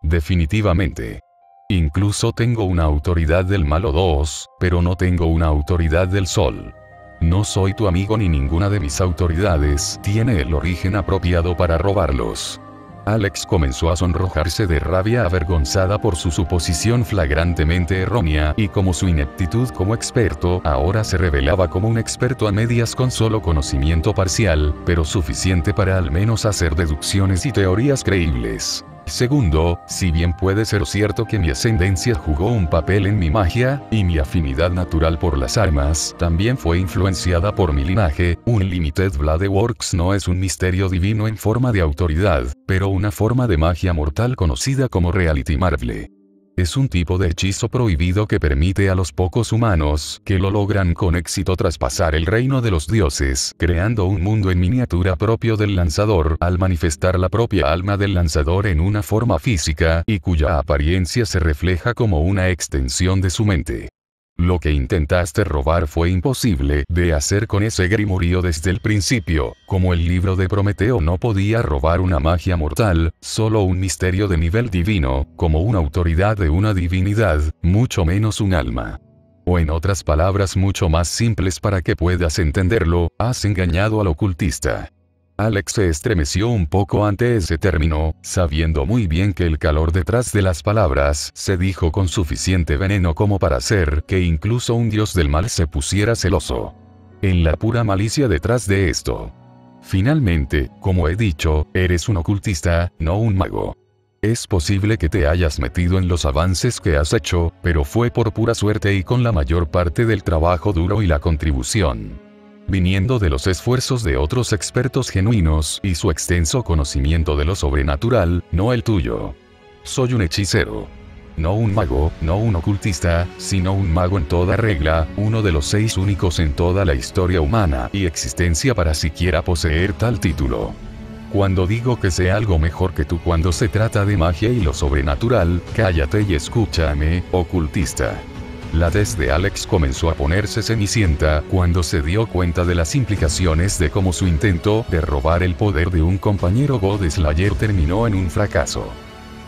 Definitivamente. Incluso tengo una autoridad del mal o 2, pero no tengo una autoridad del sol. No soy tu amigo ni ninguna de mis autoridades tiene el origen apropiado para robarlos. Alex comenzó a sonrojarse de rabia avergonzada por su suposición flagrantemente errónea y como su ineptitud como experto ahora se revelaba como un experto a medias con solo conocimiento parcial, pero suficiente para al menos hacer deducciones y teorías creíbles. Segundo, si bien puede ser cierto que mi ascendencia jugó un papel en mi magia, y mi afinidad natural por las armas también fue influenciada por mi linaje, Unlimited Bladeworks no es un misterio divino en forma de autoridad, pero una forma de magia mortal conocida como Reality Marble. Es un tipo de hechizo prohibido que permite a los pocos humanos que lo logran con éxito traspasar el reino de los dioses, creando un mundo en miniatura propio del lanzador al manifestar la propia alma del lanzador en una forma física y cuya apariencia se refleja como una extensión de su mente. Lo que intentaste robar fue imposible de hacer con ese grimorio desde el principio, como el libro de Prometeo no podía robar una magia mortal, solo un misterio de nivel divino, como una autoridad de una divinidad, mucho menos un alma. O en otras palabras mucho más simples para que puedas entenderlo, has engañado al ocultista. Alex se estremeció un poco ante ese término, sabiendo muy bien que el calor detrás de las palabras se dijo con suficiente veneno como para hacer que incluso un dios del mal se pusiera celoso. En la pura malicia detrás de esto. Finalmente, como he dicho, eres un ocultista, no un mago. Es posible que te hayas metido en los avances que has hecho, pero fue por pura suerte y con la mayor parte del trabajo duro y la contribución viniendo de los esfuerzos de otros expertos genuinos y su extenso conocimiento de lo sobrenatural, no el tuyo. Soy un hechicero. No un mago, no un ocultista, sino un mago en toda regla, uno de los 6 únicos en toda la historia humana y existencia para siquiera poseer tal título. Cuando digo que sé algo mejor que tú cuando se trata de magia y lo sobrenatural, cállate y escúchame, ocultista. La tez de Alex comenzó a ponerse cenicienta cuando se dio cuenta de las implicaciones de cómo su intento de robar el poder de un compañero God Slayer terminó en un fracaso.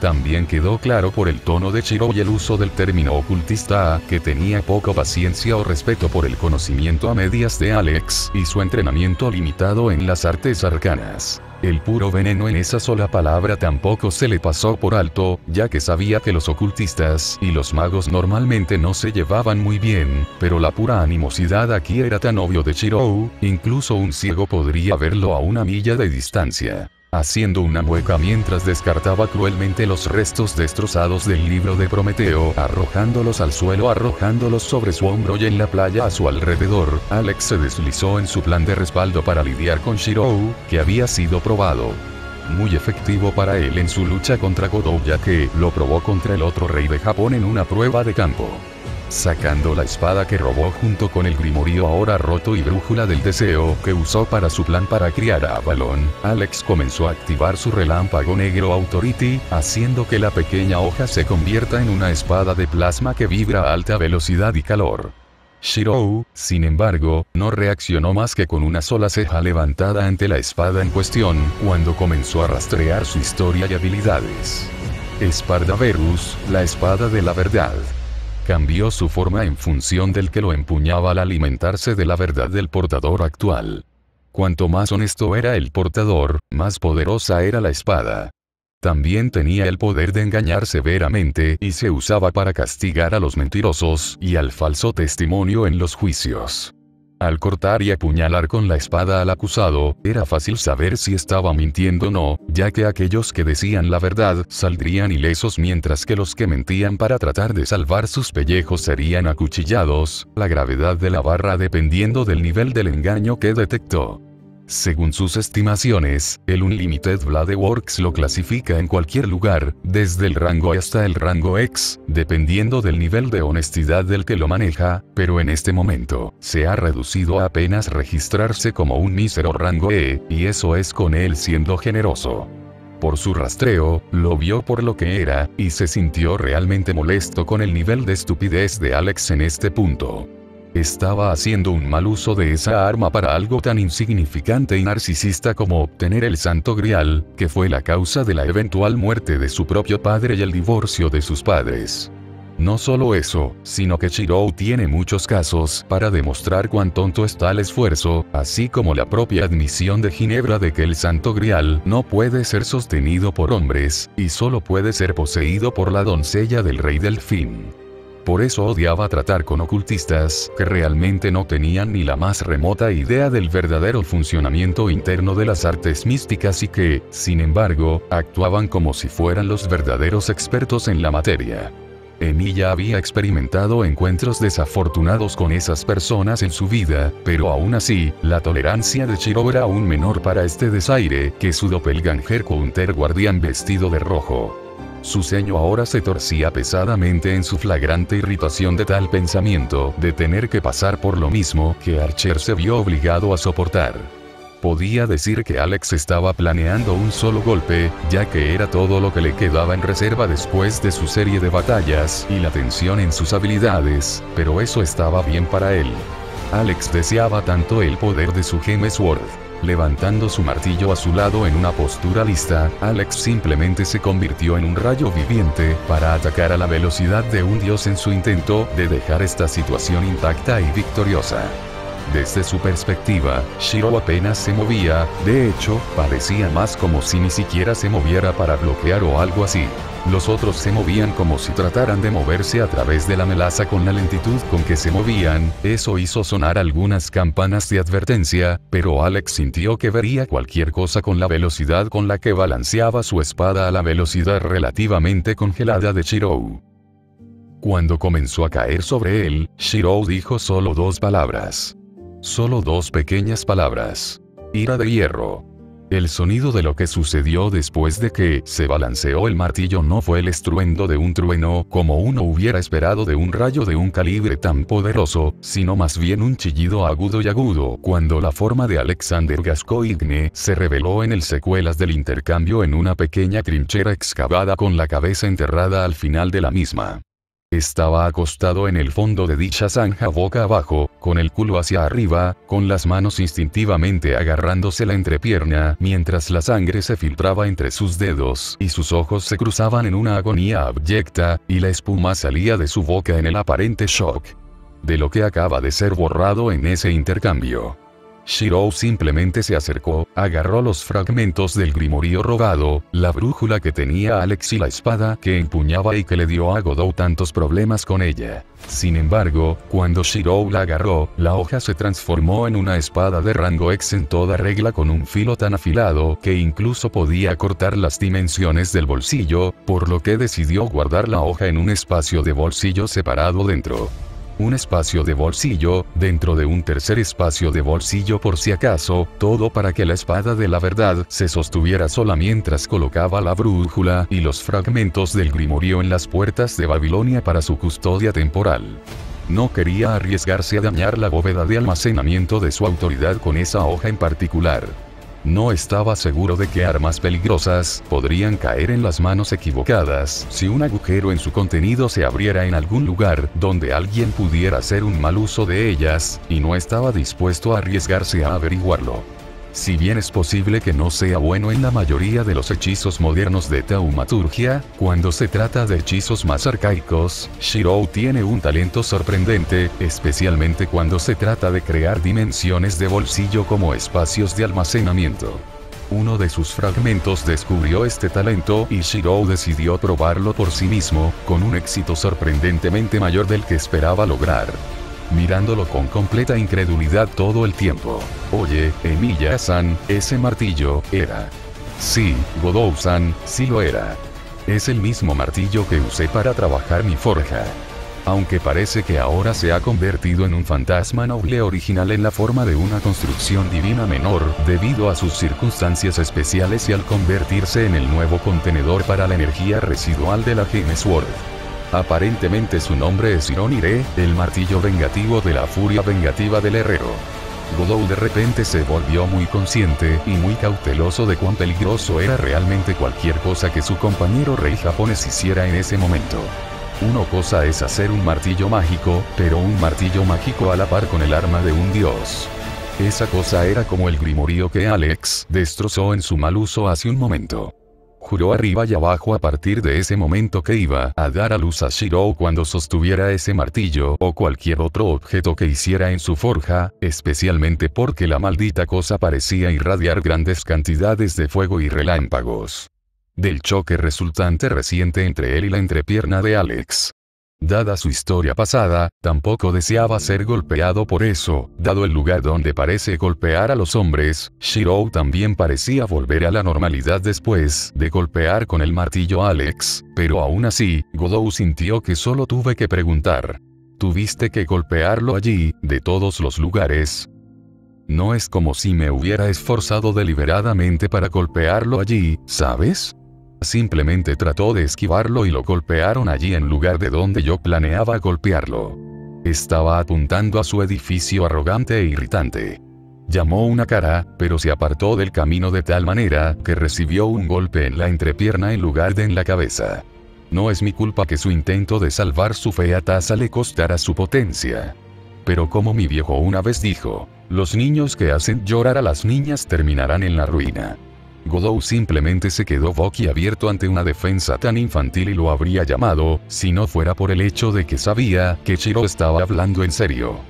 También quedó claro por el tono de Shiro y el uso del término ocultista que tenía poca paciencia o respeto por el conocimiento a medias de Alex y su entrenamiento limitado en las artes arcanas. El puro veneno en esa sola palabra tampoco se le pasó por alto, ya que sabía que los ocultistas y los magos normalmente no se llevaban muy bien, pero la pura animosidad aquí era tan obvio de Shiro, incluso un ciego podría verlo a una milla de distancia. Haciendo una mueca mientras descartaba cruelmente los restos destrozados del libro de Prometeo, arrojándolos al suelo, arrojándolos sobre su hombro y en la playa a su alrededor, Alex se deslizó en su plan de respaldo para lidiar con Shiro, que había sido probado. Muy efectivo para él en su lucha contra Godou, ya que lo probó contra el otro rey de Japón en una prueba de campo. Sacando la espada que robó junto con el grimorio ahora roto y brújula del deseo que usó para su plan para criar a Avalon, Alex comenzó a activar su relámpago negro Authority, haciendo que la pequeña hoja se convierta en una espada de plasma que vibra a alta velocidad y calor. Shiro, sin embargo, no reaccionó más que con una sola ceja levantada ante la espada en cuestión, cuando comenzó a rastrear su historia y habilidades. Spardaverus, la espada de la verdad. Cambió su forma en función del que lo empuñaba al alimentarse de la verdad del portador actual. Cuanto más honesto era el portador, más poderosa era la espada. También tenía el poder de engañar severamente y se usaba para castigar a los mentirosos y al falso testimonio en los juicios. Al cortar y apuñalar con la espada al acusado, era fácil saber si estaba mintiendo o no, ya que aquellos que decían la verdad saldrían ilesos mientras que los que mentían para tratar de salvar sus pellejos serían acuchillados, la gravedad de la barra dependiendo del nivel del engaño que detectó. Según sus estimaciones, el Unlimited Bladeworks lo clasifica en cualquier lugar, desde el rango E hasta el rango X, dependiendo del nivel de honestidad del que lo maneja, pero en este momento, se ha reducido a apenas registrarse como un mísero rango E, y eso es con él siendo generoso. Por su rastreo, lo vio por lo que era, y se sintió realmente molesto con el nivel de estupidez de Alex en este punto. Estaba haciendo un mal uso de esa arma para algo tan insignificante y narcisista como obtener el Santo Grial, que fue la causa de la eventual muerte de su propio padre y el divorcio de sus padres. No solo eso, sino que Shiro tiene muchos casos para demostrar cuán tonto está el esfuerzo, así como la propia admisión de Ginebra de que el Santo Grial no puede ser sostenido por hombres, y solo puede ser poseído por la doncella del Rey Delfín. Por eso odiaba tratar con ocultistas que realmente no tenían ni la más remota idea del verdadero funcionamiento interno de las artes místicas y que, sin embargo, actuaban como si fueran los verdaderos expertos en la materia. Emilia había experimentado encuentros desafortunados con esas personas en su vida, pero aún así, la tolerancia de Shiro era aún menor para este desaire que su doppelganger counter guardián vestido de rojo. Su ceño ahora se torcía pesadamente en su flagrante irritación de tal pensamiento de tener que pasar por lo mismo que Archer se vio obligado a soportar. Podía decir que Alex estaba planeando un solo golpe, ya que era todo lo que le quedaba en reserva después de su serie de batallas y la tensión en sus habilidades, pero eso estaba bien para él. Alex deseaba tanto el poder de su Gem Sword. Levantando su martillo a su lado en una postura lista, Alex simplemente se convirtió en un rayo viviente para atacar a la velocidad de un dios en su intento de dejar esta situación intacta y victoriosa. Desde su perspectiva, Shiro apenas se movía, de hecho, parecía más como si ni siquiera se moviera para bloquear o algo así. Los otros se movían como si trataran de moverse a través de la melaza con la lentitud con que se movían, eso hizo sonar algunas campanas de advertencia, pero Alex sintió que vería cualquier cosa con la velocidad con la que balanceaba su espada a la velocidad relativamente congelada de Shiro. Cuando comenzó a caer sobre él, Shiro dijo solo dos palabras. Solo dos pequeñas palabras. Ira de hierro. El sonido de lo que sucedió después de que se balanceó el martillo no fue el estruendo de un trueno como uno hubiera esperado de un rayo de un calibre tan poderoso, sino más bien un chillido agudo y agudo cuando la forma de Alexander Gascoigne se reveló en el secuelas del intercambio en una pequeña trinchera excavada con la cabeza enterrada al final de la misma. Estaba acostado en el fondo de dicha zanja boca abajo, con el culo hacia arriba, con las manos instintivamente agarrándose la entrepierna mientras la sangre se filtraba entre sus dedos y sus ojos se cruzaban en una agonía abyecta, y la espuma salía de su boca en el aparente shock de lo que acaba de ser borrado en ese intercambio. Shiro simplemente se acercó, agarró los fragmentos del grimorio robado, la brújula que tenía Alex y la espada que empuñaba y que le dio a Godou tantos problemas con ella. Sin embargo, cuando Shiro la agarró, la hoja se transformó en una espada de rango X en toda regla con un filo tan afilado que incluso podía cortar las dimensiones del bolsillo, por lo que decidió guardar la hoja en un espacio de bolsillo separado dentro. Un espacio de bolsillo, dentro de un tercer espacio de bolsillo por si acaso, todo para que la espada de la verdad se sostuviera sola mientras colocaba la brújula y los fragmentos del grimorio en las puertas de Babilonia para su custodia temporal. No quería arriesgarse a dañar la bóveda de almacenamiento de su autoridad con esa hoja en particular. No estaba seguro de que armas peligrosas podrían caer en las manos equivocadas si un agujero en su contenido se abriera en algún lugar donde alguien pudiera hacer un mal uso de ellas, y no estaba dispuesto a arriesgarse a averiguarlo. Si bien es posible que no sea bueno en la mayoría de los hechizos modernos de taumaturgia, cuando se trata de hechizos más arcaicos, Shiro tiene un talento sorprendente, especialmente cuando se trata de crear dimensiones de bolsillo como espacios de almacenamiento. Uno de sus fragmentos descubrió este talento y Shiro decidió probarlo por sí mismo, con un éxito sorprendentemente mayor del que esperaba lograr. Mirándolo con completa incredulidad todo el tiempo. Oye, Emiya-san, ese martillo, era. Sí, Godou-san, sí lo era. Es el mismo martillo que usé para trabajar mi forja. Aunque parece que ahora se ha convertido en un fantasma noble original en la forma de una construcción divina menor, debido a sus circunstancias especiales y al convertirse en el nuevo contenedor para la energía residual de la Gem Sword. Aparentemente su nombre es Ironire, el martillo vengativo de la furia vengativa del herrero. Godou de repente se volvió muy consciente y muy cauteloso de cuán peligroso era realmente cualquier cosa que su compañero rey japonés hiciera en ese momento. Una cosa es hacer un martillo mágico, pero un martillo mágico a la par con el arma de un dios. Esa cosa era como el grimorio que Alex destrozó en su mal uso hace un momento. Juró arriba y abajo a partir de ese momento que iba a dar a luz a Shiro cuando sostuviera ese martillo o cualquier otro objeto que hiciera en su forja, especialmente porque la maldita cosa parecía irradiar grandes cantidades de fuego y relámpagos. Del choque resultante reciente entre él y la entrepierna de Alex. Dada su historia pasada, tampoco deseaba ser golpeado por eso, dado el lugar donde parece golpear a los hombres, Shiro también parecía volver a la normalidad después de golpear con el martillo a Alex, pero aún así, Godou sintió que solo tuve que preguntar. ¿Tuviste que golpearlo allí, de todos los lugares? No es como si me hubiera esforzado deliberadamente para golpearlo allí, ¿sabes? Simplemente trató de esquivarlo y lo golpearon allí en lugar de donde yo planeaba golpearlo. Estaba apuntando a su edificio arrogante e irritante. Llamó una cara, pero se apartó del camino de tal manera que recibió un golpe en la entrepierna en lugar de en la cabeza. No es mi culpa que su intento de salvar su fea taza le costara su potencia. Pero como mi viejo una vez dijo, los niños que hacen llorar a las niñas terminarán en la ruina. Godot simplemente se quedó boquiabierto ante una defensa tan infantil y lo habría llamado, si no fuera por el hecho de que sabía que Shiro estaba hablando en serio.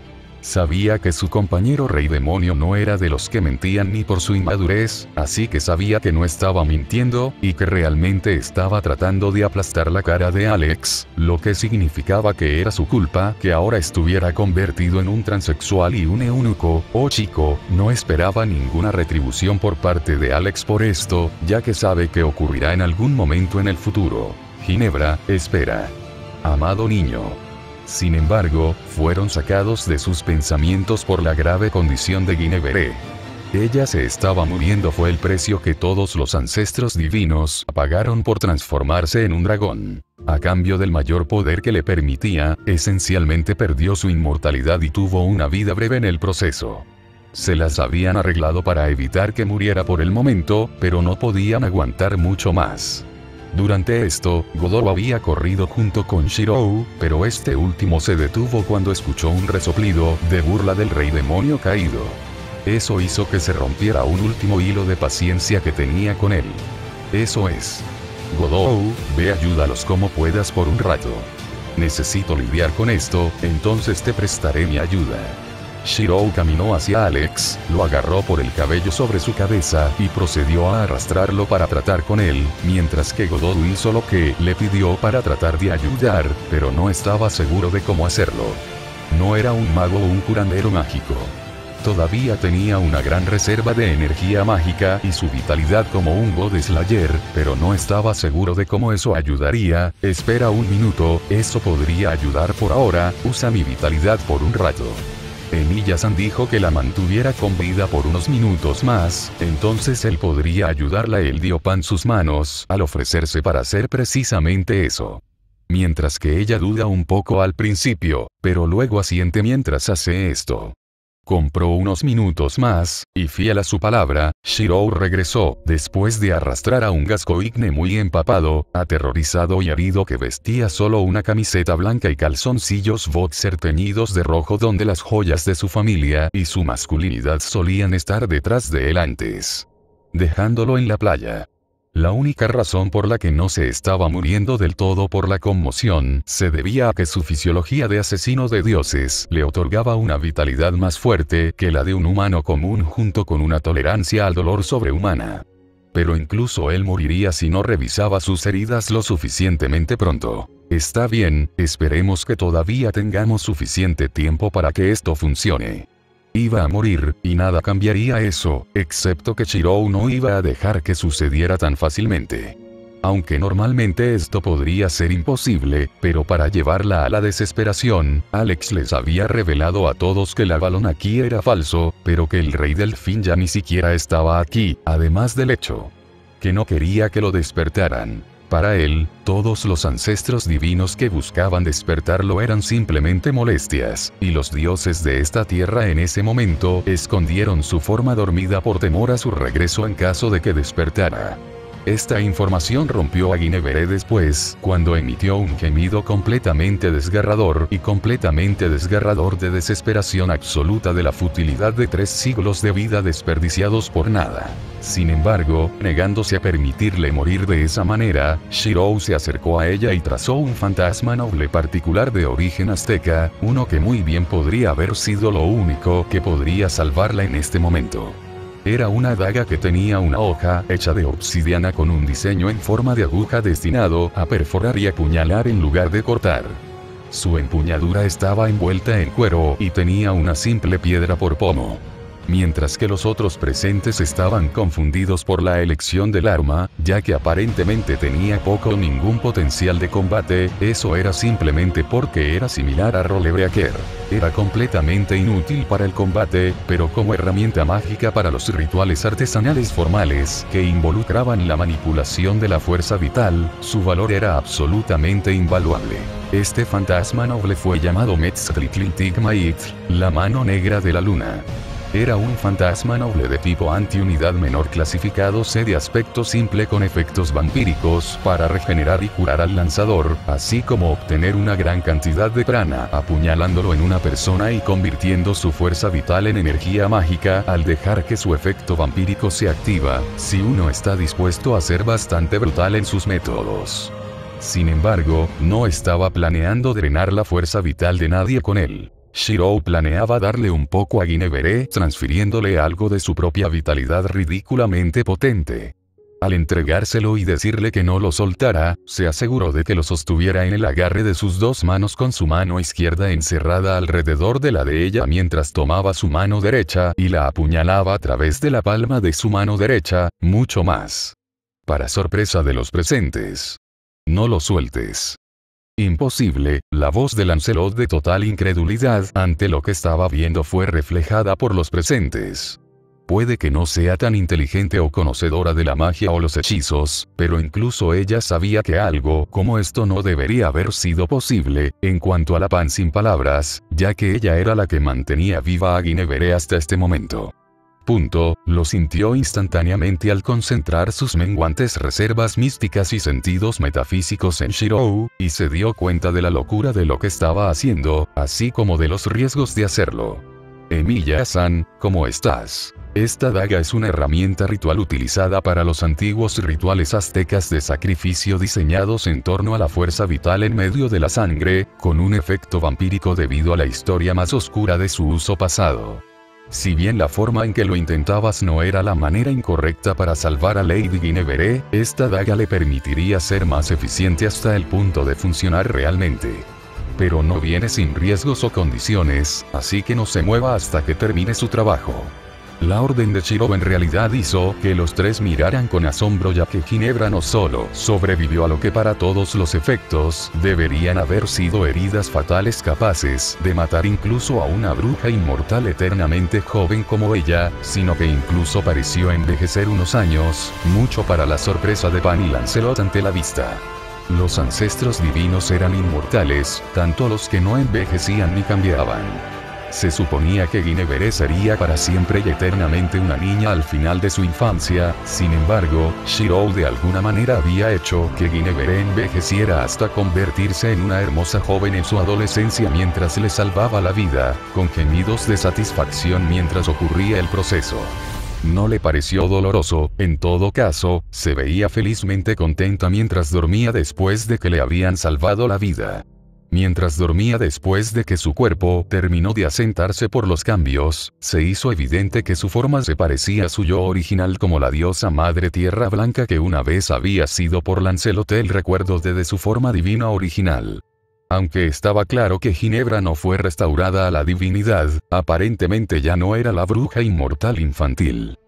Sabía que su compañero rey demonio no era de los que mentían ni por su inmadurez, así que sabía que no estaba mintiendo, y que realmente estaba tratando de aplastar la cara de Alex, lo que significaba que era su culpa que ahora estuviera convertido en un transexual y un eunuco. Oh chico, no esperaba ninguna retribución por parte de Alex por esto, ya que sabe que ocurrirá en algún momento en el futuro. Ginebra, espera. Amado niño. Sin embargo, fueron sacados de sus pensamientos por la grave condición de Guinevere. Ella se estaba muriendo, fue el precio que todos los ancestros divinos pagaron por transformarse en un dragón. A cambio del mayor poder que le permitía, esencialmente perdió su inmortalidad y tuvo una vida breve en el proceso. Se las habían arreglado para evitar que muriera por el momento, pero no podían aguantar mucho más. Durante esto, Godot había corrido junto con Shiro, pero este último se detuvo cuando escuchó un resoplido de burla del rey demonio caído. Eso hizo que se rompiera un último hilo de paciencia que tenía con él. Eso es. Godot, ve, ayúdalos como puedas por un rato. Necesito lidiar con esto, entonces te prestaré mi ayuda. Shiro caminó hacia Alex, lo agarró por el cabello sobre su cabeza y procedió a arrastrarlo para tratar con él, mientras que Godot hizo lo que le pidió para tratar de ayudar, pero no estaba seguro de cómo hacerlo. No era un mago o un curandero mágico. Todavía tenía una gran reserva de energía mágica y su vitalidad como un God Slayer, pero no estaba seguro de cómo eso ayudaría. Espera un minuto, eso podría ayudar por ahora, usa mi vitalidad por un rato. Emilia-san dijo que la mantuviera con vida por unos minutos más, entonces él podría ayudarla. Él dio pan sus manos al ofrecerse para hacer precisamente eso. Mientras que ella duda un poco al principio, pero luego asiente mientras hace esto. Compró unos minutos más, y fiel a su palabra, Shiro regresó, después de arrastrar a un Gascoigne muy empapado, aterrorizado y herido que vestía solo una camiseta blanca y calzoncillos boxer teñidos de rojo donde las joyas de su familia y su masculinidad solían estar detrás de él antes. Dejándolo en la playa. La única razón por la que no se estaba muriendo del todo por la conmoción se debía a que su fisiología de asesino de dioses le otorgaba una vitalidad más fuerte que la de un humano común junto con una tolerancia al dolor sobrehumana. Pero incluso él moriría si no revisaba sus heridas lo suficientemente pronto. Está bien, esperemos que todavía tengamos suficiente tiempo para que esto funcione. Iba a morir, y nada cambiaría eso, excepto que Shiro no iba a dejar que sucediera tan fácilmente. Aunque normalmente esto podría ser imposible, pero para llevarla a la desesperación, Alex les había revelado a todos que el balón aquí era falso, pero que el rey delfín ya ni siquiera estaba aquí, además del hecho que no quería que lo despertaran. Para él, todos los ancestros divinos que buscaban despertarlo eran simplemente molestias, y los dioses de esta tierra en ese momento escondieron su forma dormida por temor a su regreso en caso de que despertara. Esta información rompió a Guinevere después, cuando emitió un gemido completamente desgarrador de desesperación absoluta de la futilidad de 3 siglos de vida desperdiciados por nada. Sin embargo, negándose a permitirle morir de esa manera, Shiro se acercó a ella y trazó un fantasma noble particular de origen azteca, uno que muy bien podría haber sido lo único que podría salvarla en este momento. Era una daga que tenía una hoja hecha de obsidiana con un diseño en forma de aguja destinado a perforar y apuñalar en lugar de cortar. Su empuñadura estaba envuelta en cuero y tenía una simple piedra por pomo. Mientras que los otros presentes estaban confundidos por la elección del arma, ya que aparentemente tenía poco o ningún potencial de combate, eso era simplemente porque era similar a Rolebreaker. Era completamente inútil para el combate, pero como herramienta mágica para los rituales artesanales formales que involucraban la manipulación de la fuerza vital, su valor era absolutamente invaluable. Este fantasma noble fue llamado Metztlitltigmait, la mano negra de la luna. Era un fantasma noble de tipo antiunidad menor clasificado C de aspecto simple con efectos vampíricos para regenerar y curar al lanzador, así como obtener una gran cantidad de prana apuñalándolo en una persona y convirtiendo su fuerza vital en energía mágica al dejar que su efecto vampírico se activa, si uno está dispuesto a ser bastante brutal en sus métodos. Sin embargo, no estaba planeando drenar la fuerza vital de nadie con él. Shirou planeaba darle un poco a Guinevere, transfiriéndole algo de su propia vitalidad ridículamente potente. Al entregárselo y decirle que no lo soltara, se aseguró de que lo sostuviera en el agarre de sus dos manos con su mano izquierda encerrada alrededor de la de ella mientras tomaba su mano derecha y la apuñalaba a través de la palma de su mano derecha, mucho más. Para sorpresa de los presentes. No lo sueltes. Imposible, la voz de Lancelot de total incredulidad ante lo que estaba viendo fue reflejada por los presentes. Puede que no sea tan inteligente o conocedora de la magia o los hechizos, pero incluso ella sabía que algo como esto no debería haber sido posible, en cuanto a la Pan sin palabras, ya que ella era la que mantenía viva a Guinevere hasta este momento. Lo sintió instantáneamente al concentrar sus menguantes reservas místicas y sentidos metafísicos en Shirou, y se dio cuenta de la locura de lo que estaba haciendo, así como de los riesgos de hacerlo. Emilia-san, ¿cómo estás? Esta daga es una herramienta ritual utilizada para los antiguos rituales aztecas de sacrificio diseñados en torno a la fuerza vital en medio de la sangre, con un efecto vampírico debido a la historia más oscura de su uso pasado. Si bien la forma en que lo intentabas no era la manera incorrecta para salvar a Lady Guinevere, esta daga le permitiría ser más eficiente hasta el punto de funcionar realmente. Pero no viene sin riesgos o condiciones, así que no se mueva hasta que termine su trabajo. La orden de Shirou en realidad hizo que los tres miraran con asombro, ya que Ginebra no solo sobrevivió a lo que para todos los efectos deberían haber sido heridas fatales capaces de matar incluso a una bruja inmortal eternamente joven como ella, sino que incluso pareció envejecer unos años, mucho para la sorpresa de Pan y Lancelot ante la vista. Los ancestros divinos eran inmortales, tanto los que no envejecían ni cambiaban. Se suponía que Guinevere sería para siempre y eternamente una niña al final de su infancia, sin embargo, Shirou de alguna manera había hecho que Guinevere envejeciera hasta convertirse en una hermosa joven en su adolescencia mientras le salvaba la vida, con gemidos de satisfacción mientras ocurría el proceso. No le pareció doloroso, en todo caso, se veía felizmente contenta mientras dormía después de que le habían salvado la vida. Mientras dormía después de que su cuerpo terminó de asentarse por los cambios, se hizo evidente que su forma se parecía a su yo original como la diosa Madre Tierra Blanca que una vez había sido por Lancelot el recuerdo de su forma divina original. Aunque estaba claro que Ginebra no fue restaurada a la divinidad, aparentemente ya no era la bruja inmortal infantil.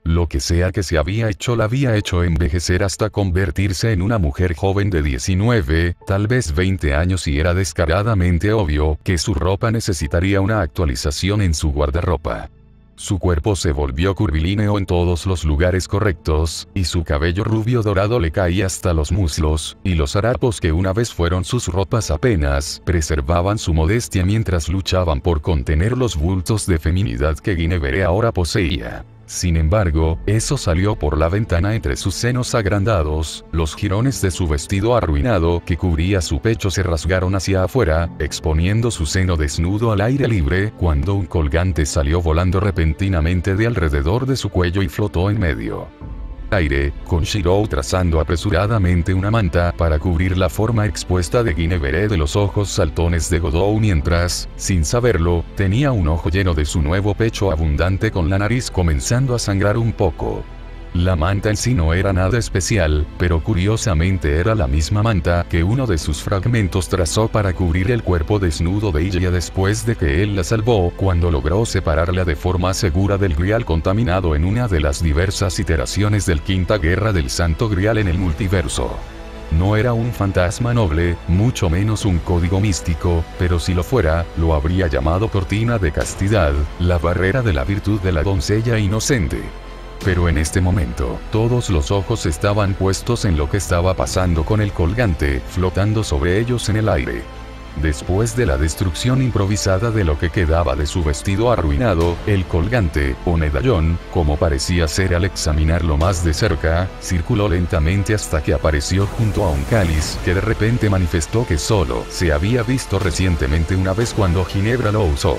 Lo que sea que se había hecho la había hecho envejecer hasta convertirse en una mujer joven de 19, tal vez 20 años y era descaradamente obvio que su ropa necesitaría una actualización en su guardarropa. Su cuerpo se volvió curvilíneo en todos los lugares correctos, y su cabello rubio dorado le caía hasta los muslos, y los harapos que una vez fueron sus ropas apenas preservaban su modestia mientras luchaban por contener los bultos de feminidad que Guinevere ahora poseía. Sin embargo, eso salió por la ventana entre sus senos agrandados, los jirones de su vestido arruinado que cubría su pecho se rasgaron hacia afuera, exponiendo su seno desnudo al aire libre, cuando un colgante salió volando repentinamente de alrededor de su cuello y flotó en medio aire, con Shirou trazando apresuradamente una manta para cubrir la forma expuesta de Guinevere de los ojos saltones de Godot mientras, sin saberlo, tenía un ojo lleno de su nuevo pecho abundante con la nariz comenzando a sangrar un poco. La manta en sí no era nada especial, pero curiosamente era la misma manta que uno de sus fragmentos trazó para cubrir el cuerpo desnudo de ella después de que él la salvó cuando logró separarla de forma segura del Grial contaminado en una de las diversas iteraciones del Quinta Guerra del Santo Grial en el multiverso. No era un fantasma noble, mucho menos un código místico, pero si lo fuera, lo habría llamado cortina de castidad, la barrera de la virtud de la doncella inocente. Pero en este momento, todos los ojos estaban puestos en lo que estaba pasando con el colgante, flotando sobre ellos en el aire. Después de la destrucción improvisada de lo que quedaba de su vestido arruinado, el colgante, o medallón, como parecía ser al examinarlo más de cerca, circuló lentamente hasta que apareció junto a un cáliz que de repente manifestó que solo se había visto recientemente una vez cuando Ginebra lo usó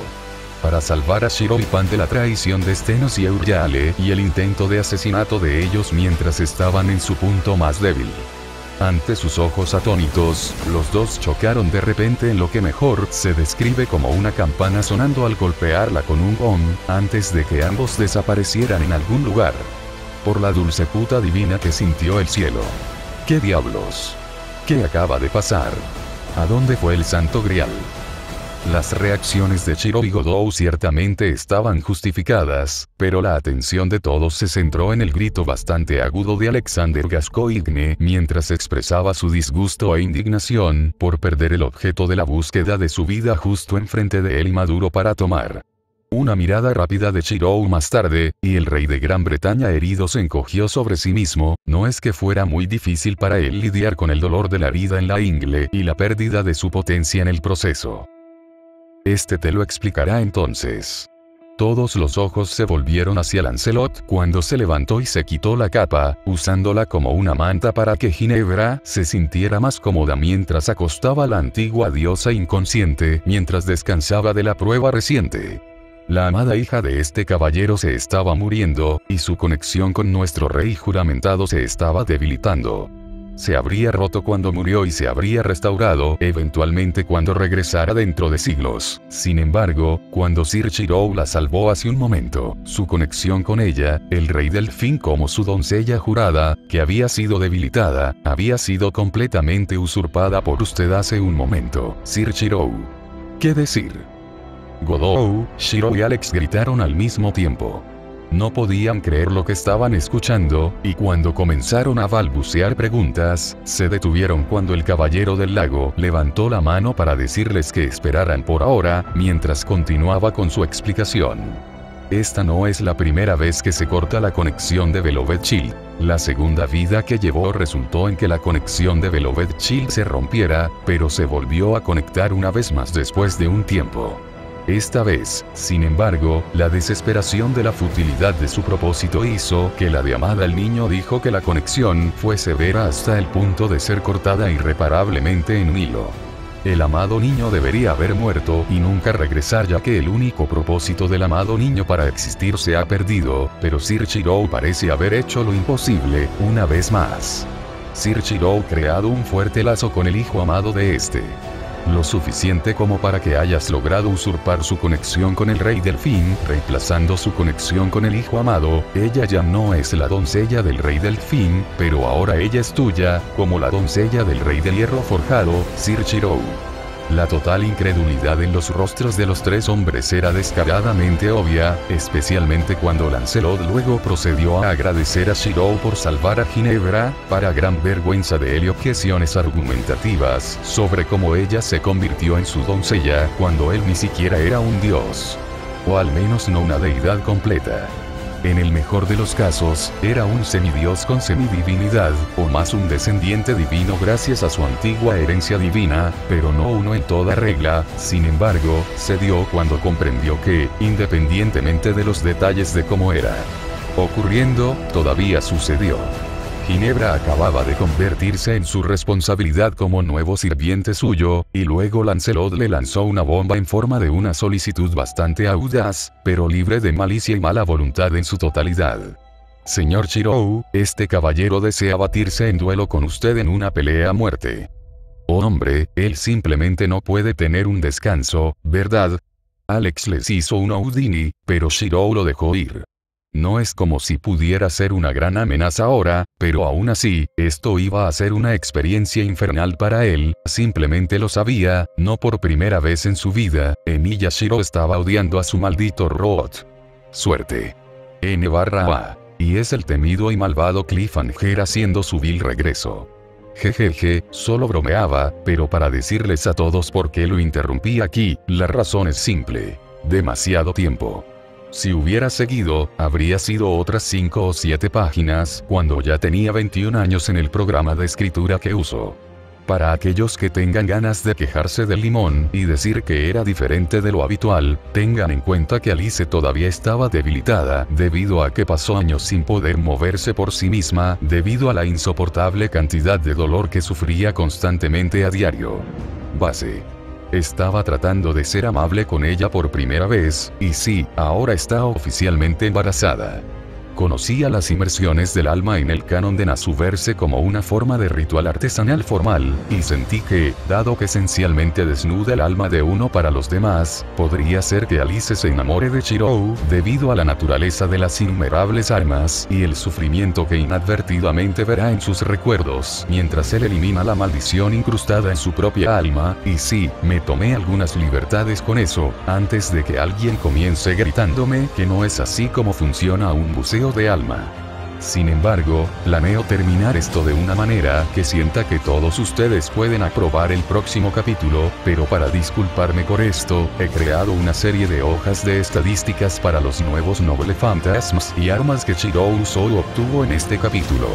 para salvar a Shiro y Pan de la traición de Stenos y Euryale y el intento de asesinato de ellos mientras estaban en su punto más débil. Ante sus ojos atónitos, los dos chocaron de repente en lo que mejor se describe como una campana sonando al golpearla con un gong, antes de que ambos desaparecieran en algún lugar. Por la dulce puta divina que sintió el cielo. ¿Qué diablos? ¿Qué acaba de pasar? ¿A dónde fue el Santo Grial? Las reacciones de Shiro y Godou ciertamente estaban justificadas, pero la atención de todos se centró en el grito bastante agudo de Alexander Gascoigne mientras expresaba su disgusto e indignación por perder el objeto de la búsqueda de su vida justo enfrente de él y maduro para tomar. Una mirada rápida de Shirou más tarde, y el rey de Gran Bretaña herido se encogió sobre sí mismo. No es que fuera muy difícil para él lidiar con el dolor de la herida en la ingle y la pérdida de su potencia en el proceso. Este te lo explicará entonces. Todos los ojos se volvieron hacia Lancelot cuando se levantó y se quitó la capa, usándola como una manta para que Ginebra se sintiera más cómoda mientras acostaba a la antigua diosa inconsciente mientras descansaba de la prueba reciente. La amada hija de este caballero se estaba muriendo, y su conexión con nuestro rey juramentado se estaba debilitando. Se habría roto cuando murió y se habría restaurado eventualmente cuando regresara dentro de siglos. Sin embargo, cuando Sir Shirou la salvó hace un momento, su conexión con ella, el rey Delfín como su doncella jurada, que había sido debilitada, había sido completamente usurpada por usted hace un momento, Sir Shirou. ¿Qué decir? Godou, Shiro y Alex gritaron al mismo tiempo. No podían creer lo que estaban escuchando, y cuando comenzaron a balbucear preguntas, se detuvieron cuando el caballero del lago levantó la mano para decirles que esperaran por ahora, mientras continuaba con su explicación. Esta no es la primera vez que se corta la conexión de Velvet Shield. La segunda vida que llevó resultó en que la conexión de Velvet Shield se rompiera, pero se volvió a conectar una vez más después de un tiempo. Esta vez, sin embargo, la desesperación de la futilidad de su propósito hizo que la de Amada el niño dijo que la conexión fue severa hasta el punto de ser cortada irreparablemente en un hilo. El amado niño debería haber muerto y nunca regresar, ya que el único propósito del amado niño para existir se ha perdido, pero Sir Shirou parece haber hecho lo imposible, una vez más. Sir Shirou ha creado un fuerte lazo con el hijo amado de este. Lo suficiente como para que hayas logrado usurpar su conexión con el rey Delfín, reemplazando su conexión con el hijo amado. Ella ya no es la doncella del rey Delfín, pero ahora ella es tuya, como la doncella del rey del hierro forjado, Sir Shirou. La total incredulidad en los rostros de los tres hombres era descaradamente obvia, especialmente cuando Lancelot luego procedió a agradecer a Shirou por salvar a Ginebra, para gran vergüenza de él, y objeciones argumentativas sobre cómo ella se convirtió en su doncella cuando él ni siquiera era un dios. O al menos no una deidad completa. En el mejor de los casos, era un semidios con semidivinidad, o más un descendiente divino gracias a su antigua herencia divina, pero no uno en toda regla. Sin embargo, se dio cuando comprendió que, independientemente de los detalles de cómo era ocurriendo, todavía sucedió. Ginebra acababa de convertirse en su responsabilidad como nuevo sirviente suyo, y luego Lancelot le lanzó una bomba en forma de una solicitud bastante audaz, pero libre de malicia y mala voluntad en su totalidad. Señor Shirou, este caballero desea batirse en duelo con usted en una pelea a muerte. Oh hombre, él simplemente no puede tener un descanso, ¿verdad? Alex les hizo un Houdini, pero Shirou lo dejó ir. No es como si pudiera ser una gran amenaza ahora, pero aún así, esto iba a ser una experiencia infernal para él. Simplemente lo sabía, no por primera vez en su vida. Emilia Shiro estaba odiando a su maldito robot. Suerte. N/A. Y es el temido y malvado Cliffhanger haciendo su vil regreso. Jejeje, solo bromeaba, pero para decirles a todos por qué lo interrumpí aquí, la razón es simple. Demasiado tiempo. Si hubiera seguido, habría sido otras 5 o 7 páginas, cuando ya tenía 21 años en el programa de escritura que uso. Para aquellos que tengan ganas de quejarse del limón y decir que era diferente de lo habitual, tengan en cuenta que Alice todavía estaba debilitada debido a que pasó años sin poder moverse por sí misma debido a la insoportable cantidad de dolor que sufría constantemente a diario. Base. Estaba tratando de ser amable con ella por primera vez, y sí, ahora está oficialmente embarazada. Conocía las inmersiones del alma en el canon de Nasu verse como una forma de ritual artesanal formal, y sentí que, dado que esencialmente desnuda el alma de uno para los demás, podría ser que Alice se enamore de Chirou, debido a la naturaleza de las innumerables armas y el sufrimiento que inadvertidamente verá en sus recuerdos mientras él elimina la maldición incrustada en su propia alma, y sí, me tomé algunas libertades con eso, antes de que alguien comience gritándome que no es así como funciona un buceo de alma. Sin embargo, planeo terminar esto de una manera que sienta que todos ustedes pueden aprobar el próximo capítulo, pero para disculparme por esto, he creado una serie de hojas de estadísticas para los nuevos Noble Fantasmas y armas que Chirou solo obtuvo en este capítulo.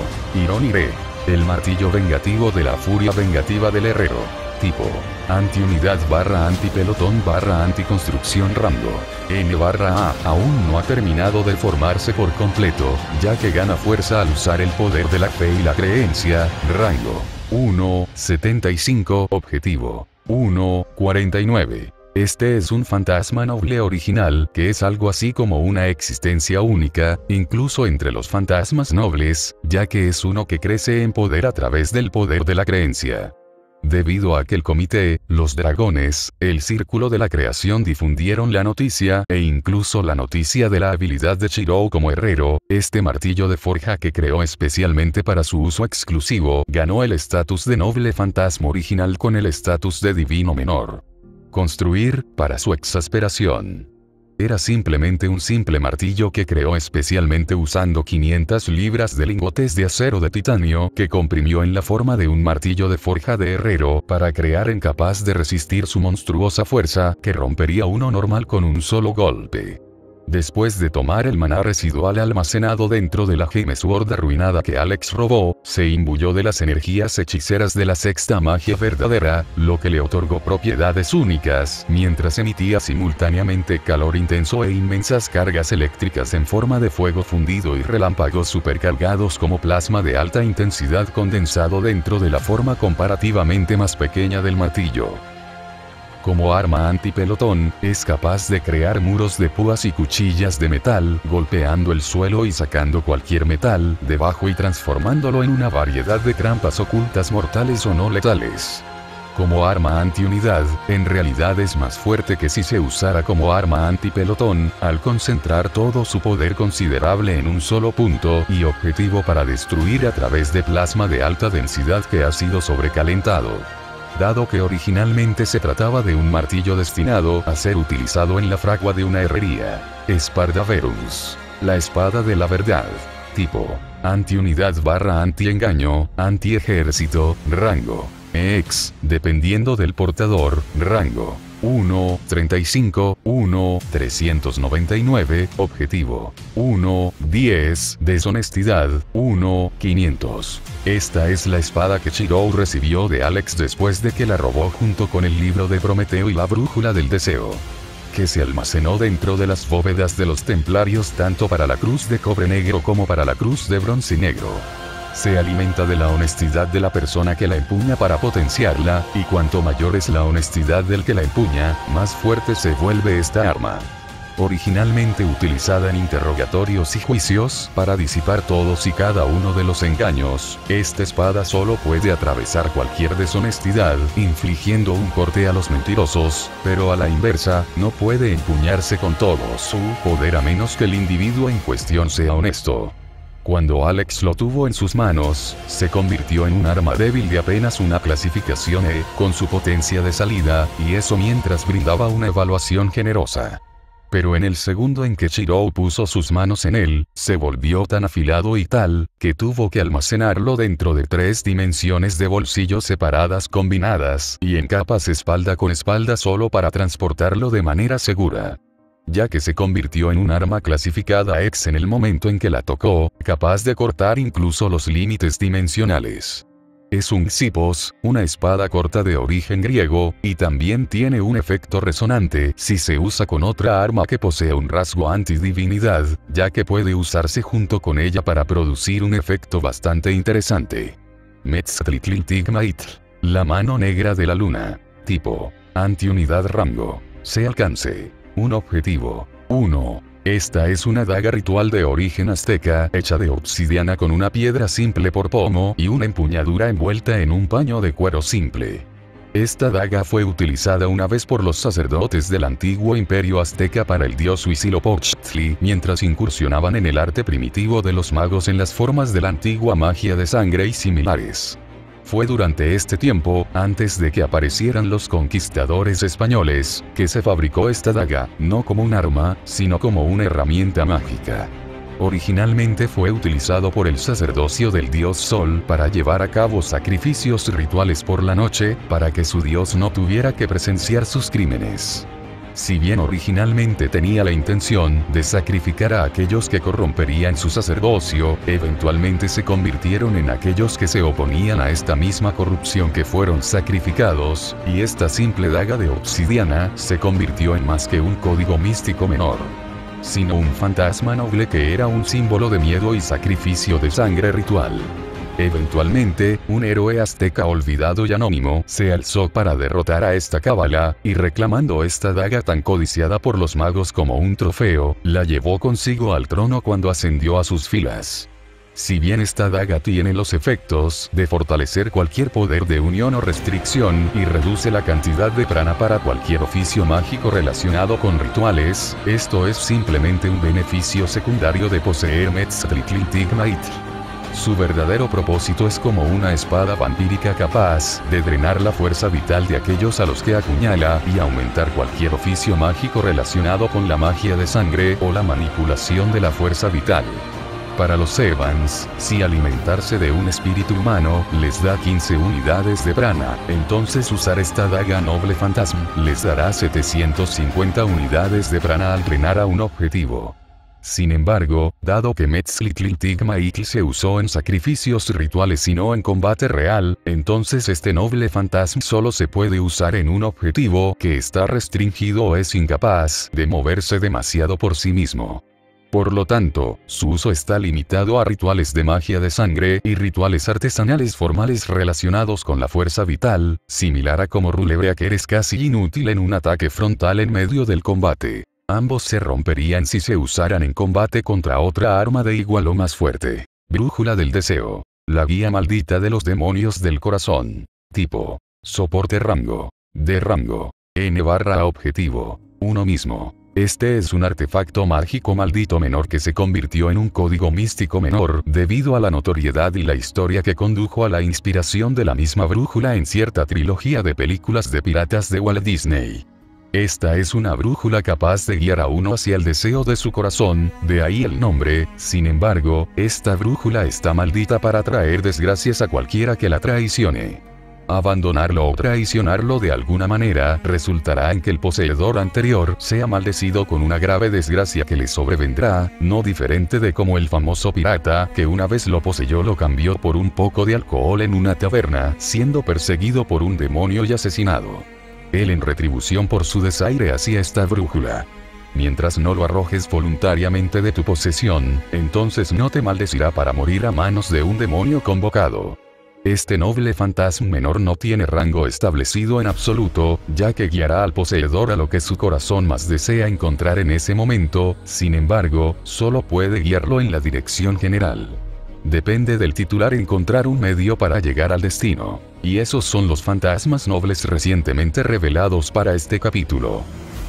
Ironiré. El martillo vengativo de la furia vengativa del herrero. Tipo. Antiunidad / antipelotón / anticonstrucción rango. N/A aún no ha terminado de formarse por completo, ya que gana fuerza al usar el poder de la fe y la creencia. Rango 1/75. Objetivo 1/49. Este es un fantasma noble original, que es algo así como una existencia única, incluso entre los fantasmas nobles, ya que es uno que crece en poder a través del poder de la creencia. Debido a que el comité, los dragones, el círculo de la creación difundieron la noticia e incluso la noticia de la habilidad de Chirou como herrero, este martillo de forja que creó especialmente para su uso exclusivo, ganó el estatus de noble fantasma original con el estatus de divino menor. Construir, para su exasperación. Era simplemente un simple martillo que creó especialmente usando 500 libras de lingotes de acero de titanio que comprimió en la forma de un martillo de forja de herrero para crear incapaz de resistir su monstruosa fuerza que rompería uno normal con un solo golpe. Después de tomar el maná residual almacenado dentro de la Gem Sword arruinada que Alex robó, se imbuyó de las energías hechiceras de la sexta magia verdadera, lo que le otorgó propiedades únicas, mientras emitía simultáneamente calor intenso e inmensas cargas eléctricas en forma de fuego fundido y relámpagos supercargados como plasma de alta intensidad condensado dentro de la forma comparativamente más pequeña del martillo. Como arma antipelotón, es capaz de crear muros de púas y cuchillas de metal, golpeando el suelo y sacando cualquier metal debajo y transformándolo en una variedad de trampas ocultas mortales o no letales. Como arma antiunidad, en realidad es más fuerte que si se usara como arma antipelotón, al concentrar todo su poder considerable en un solo punto y objetivo para destruir a través de plasma de alta densidad que ha sido sobrecalentado. Dado que originalmente se trataba de un martillo destinado a ser utilizado en la fragua de una herrería. Espardaverus. La espada de la verdad. Tipo. Antiunidad / antiengaño, antiejército, rango. Ex, dependiendo del portador, rango. 1/35, 1/399, objetivo. 1/10, deshonestidad, 1/500. Esta es la espada que Chirou recibió de Alex después de que la robó junto con el libro de Prometeo y la brújula del deseo, que se almacenó dentro de las bóvedas de los templarios tanto para la cruz de cobre negro como para la cruz de bronce negro. Se alimenta de la honestidad de la persona que la empuña para potenciarla, y cuanto mayor es la honestidad del que la empuña, más fuerte se vuelve esta arma. Originalmente utilizada en interrogatorios y juicios para disipar todos y cada uno de los engaños, esta espada solo puede atravesar cualquier deshonestidad, infligiendo un corte a los mentirosos, pero a la inversa, no puede empuñarse con todo su poder a menos que el individuo en cuestión sea honesto. Cuando Alex lo tuvo en sus manos, se convirtió en un arma débil de apenas una clasificación E, con su potencia de salida, y eso mientras brindaba una evaluación generosa. Pero en el segundo en que Chirou puso sus manos en él, se volvió tan afilado y tal, que tuvo que almacenarlo dentro de 3 dimensiones de bolsillos separadas combinadas, y en capas espalda con espalda solo para transportarlo de manera segura. Ya que se convirtió en un arma clasificada X en el momento en que la tocó, capaz de cortar incluso los límites dimensionales. Es un xipos, una espada corta de origen griego, y también tiene un efecto resonante si se usa con otra arma que posee un rasgo antidivinidad, ya que puede usarse junto con ella para producir un efecto bastante interesante. Metztlitliltigmaitl. La mano negra de la luna. Tipo. Antiunidad rango. Se alcance. Un objetivo. 1. Esta es una daga ritual de origen azteca, hecha de obsidiana con una piedra simple por pomo y una empuñadura envuelta en un paño de cuero simple. Esta daga fue utilizada una vez por los sacerdotes del antiguo imperio azteca para el dios Huitzilopochtli, mientras incursionaban en el arte primitivo de los magos en las formas de la antigua magia de sangre y similares. Fue durante este tiempo, antes de que aparecieran los conquistadores españoles, que se fabricó esta daga, no como un arma, sino como una herramienta mágica. Originalmente fue utilizado por el sacerdocio del dios Sol para llevar a cabo sacrificios rituales por la noche, para que su dios no tuviera que presenciar sus crímenes. Si bien originalmente tenía la intención de sacrificar a aquellos que corromperían su sacerdocio, eventualmente se convirtieron en aquellos que se oponían a esta misma corrupción que fueron sacrificados, y esta simple daga de obsidiana se convirtió en más que un código místico menor, sino un fantasma noble que era un símbolo de miedo y sacrificio de sangre ritual. Eventualmente, un héroe azteca olvidado y anónimo se alzó para derrotar a esta cábala, y reclamando esta daga tan codiciada por los magos como un trofeo, la llevó consigo al trono cuando ascendió a sus filas. Si bien esta daga tiene los efectos de fortalecer cualquier poder de unión o restricción y reduce la cantidad de prana para cualquier oficio mágico relacionado con rituales, esto es simplemente un beneficio secundario de poseer Metztlitliltigmaitl. Su verdadero propósito es como una espada vampírica capaz de drenar la fuerza vital de aquellos a los que apuñala y aumentar cualquier oficio mágico relacionado con la magia de sangre o la manipulación de la fuerza vital. Para los Evans, si alimentarse de un espíritu humano les da 15 unidades de prana, entonces usar esta daga noble fantasma les dará 750 unidades de prana al drenar a un objetivo. Sin embargo, dado que Metztlitliltigmaitl se usó en sacrificios rituales y no en combate real, entonces este noble fantasma solo se puede usar en un objetivo que está restringido o es incapaz de moverse demasiado por sí mismo. Por lo tanto, su uso está limitado a rituales de magia de sangre y rituales artesanales formales relacionados con la fuerza vital, similar a como Rulebreaker es casi inútil en un ataque frontal en medio del combate. Ambos se romperían si se usaran en combate contra otra arma de igual o más fuerte. Brújula del deseo. La guía maldita de los demonios del corazón. Tipo. Soporte rango. De rango. N/objetivo. Uno mismo. Este es un artefacto mágico maldito menor que se convirtió en un código místico menor debido a la notoriedad y la historia que condujo a la inspiración de la misma brújula en cierta trilogía de películas de piratas de Walt Disney. Esta es una brújula capaz de guiar a uno hacia el deseo de su corazón, de ahí el nombre. Sin embargo, esta brújula está maldita para traer desgracias a cualquiera que la traicione. Abandonarlo o traicionarlo de alguna manera resultará en que el poseedor anterior sea maldecido con una grave desgracia que le sobrevendrá, no diferente de como el famoso pirata que una vez lo poseyó lo cambió por un poco de alcohol en una taberna, siendo perseguido por un demonio y asesinado. Él en retribución por su desaire hacia esta brújula. Mientras no lo arrojes voluntariamente de tu posesión, entonces no te maldecirá para morir a manos de un demonio convocado. Este noble fantasma menor no tiene rango establecido en absoluto, ya que guiará al poseedor a lo que su corazón más desea encontrar en ese momento, sin embargo, solo puede guiarlo en la dirección general. Depende del titular encontrar un medio para llegar al destino. Y esos son los fantasmas nobles recientemente revelados para este capítulo.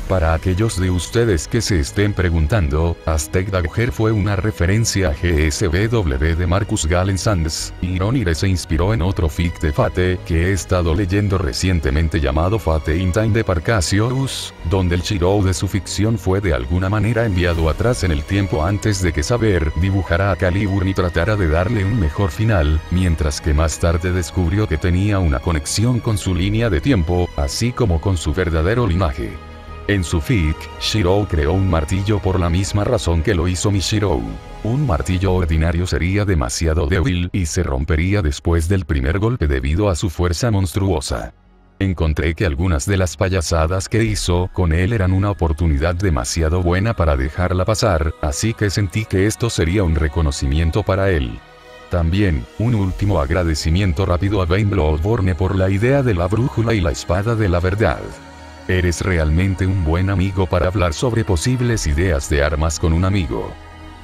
Para aquellos de ustedes que se estén preguntando, Aztec Dagger fue una referencia a GSBW de Marcus Galen Sands, y Ronire se inspiró en otro fic de Fate que he estado leyendo recientemente llamado Fate in Time de Parcassius, donde el Shirou de su ficción fue de alguna manera enviado atrás en el tiempo antes de que Saber dibujara a Caliburn y tratara de darle un mejor final, mientras que más tarde descubrió que tenía una conexión con su línea de tiempo, así como con su verdadero linaje. En su fic, Shirou creó un martillo por la misma razón que lo hizo Mishirou. Un martillo ordinario sería demasiado débil y se rompería después del primer golpe debido a su fuerza monstruosa. Encontré que algunas de las payasadas que hizo con él eran una oportunidad demasiado buena para dejarla pasar, así que sentí que esto sería un reconocimiento para él. También, un último agradecimiento rápido a Vayne Bloodborne por la idea de la brújula y la espada de la verdad. Eres realmente un buen amigo para hablar sobre posibles ideas de armas con un amigo.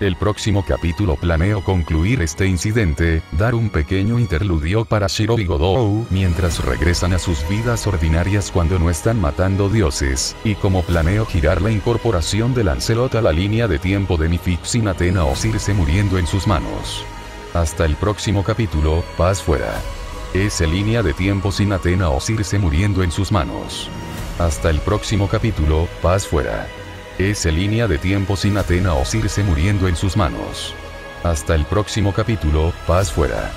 El próximo capítulo planeo concluir este incidente, dar un pequeño interludio para Shiro y Godou mientras regresan a sus vidas ordinarias cuando no están matando dioses, y como planeo girar la incorporación de Lancelot a la línea de tiempo de mi fic sin Athena o Circe muriendo en sus manos. Hasta el próximo capítulo, paz fuera. Ese línea de tiempo sin Athena o Circe muriendo en sus manos. Hasta el próximo capítulo, paz fuera. Ese línea de tiempo sin Athena o Circe muriendo en sus manos. Hasta el próximo capítulo, paz fuera.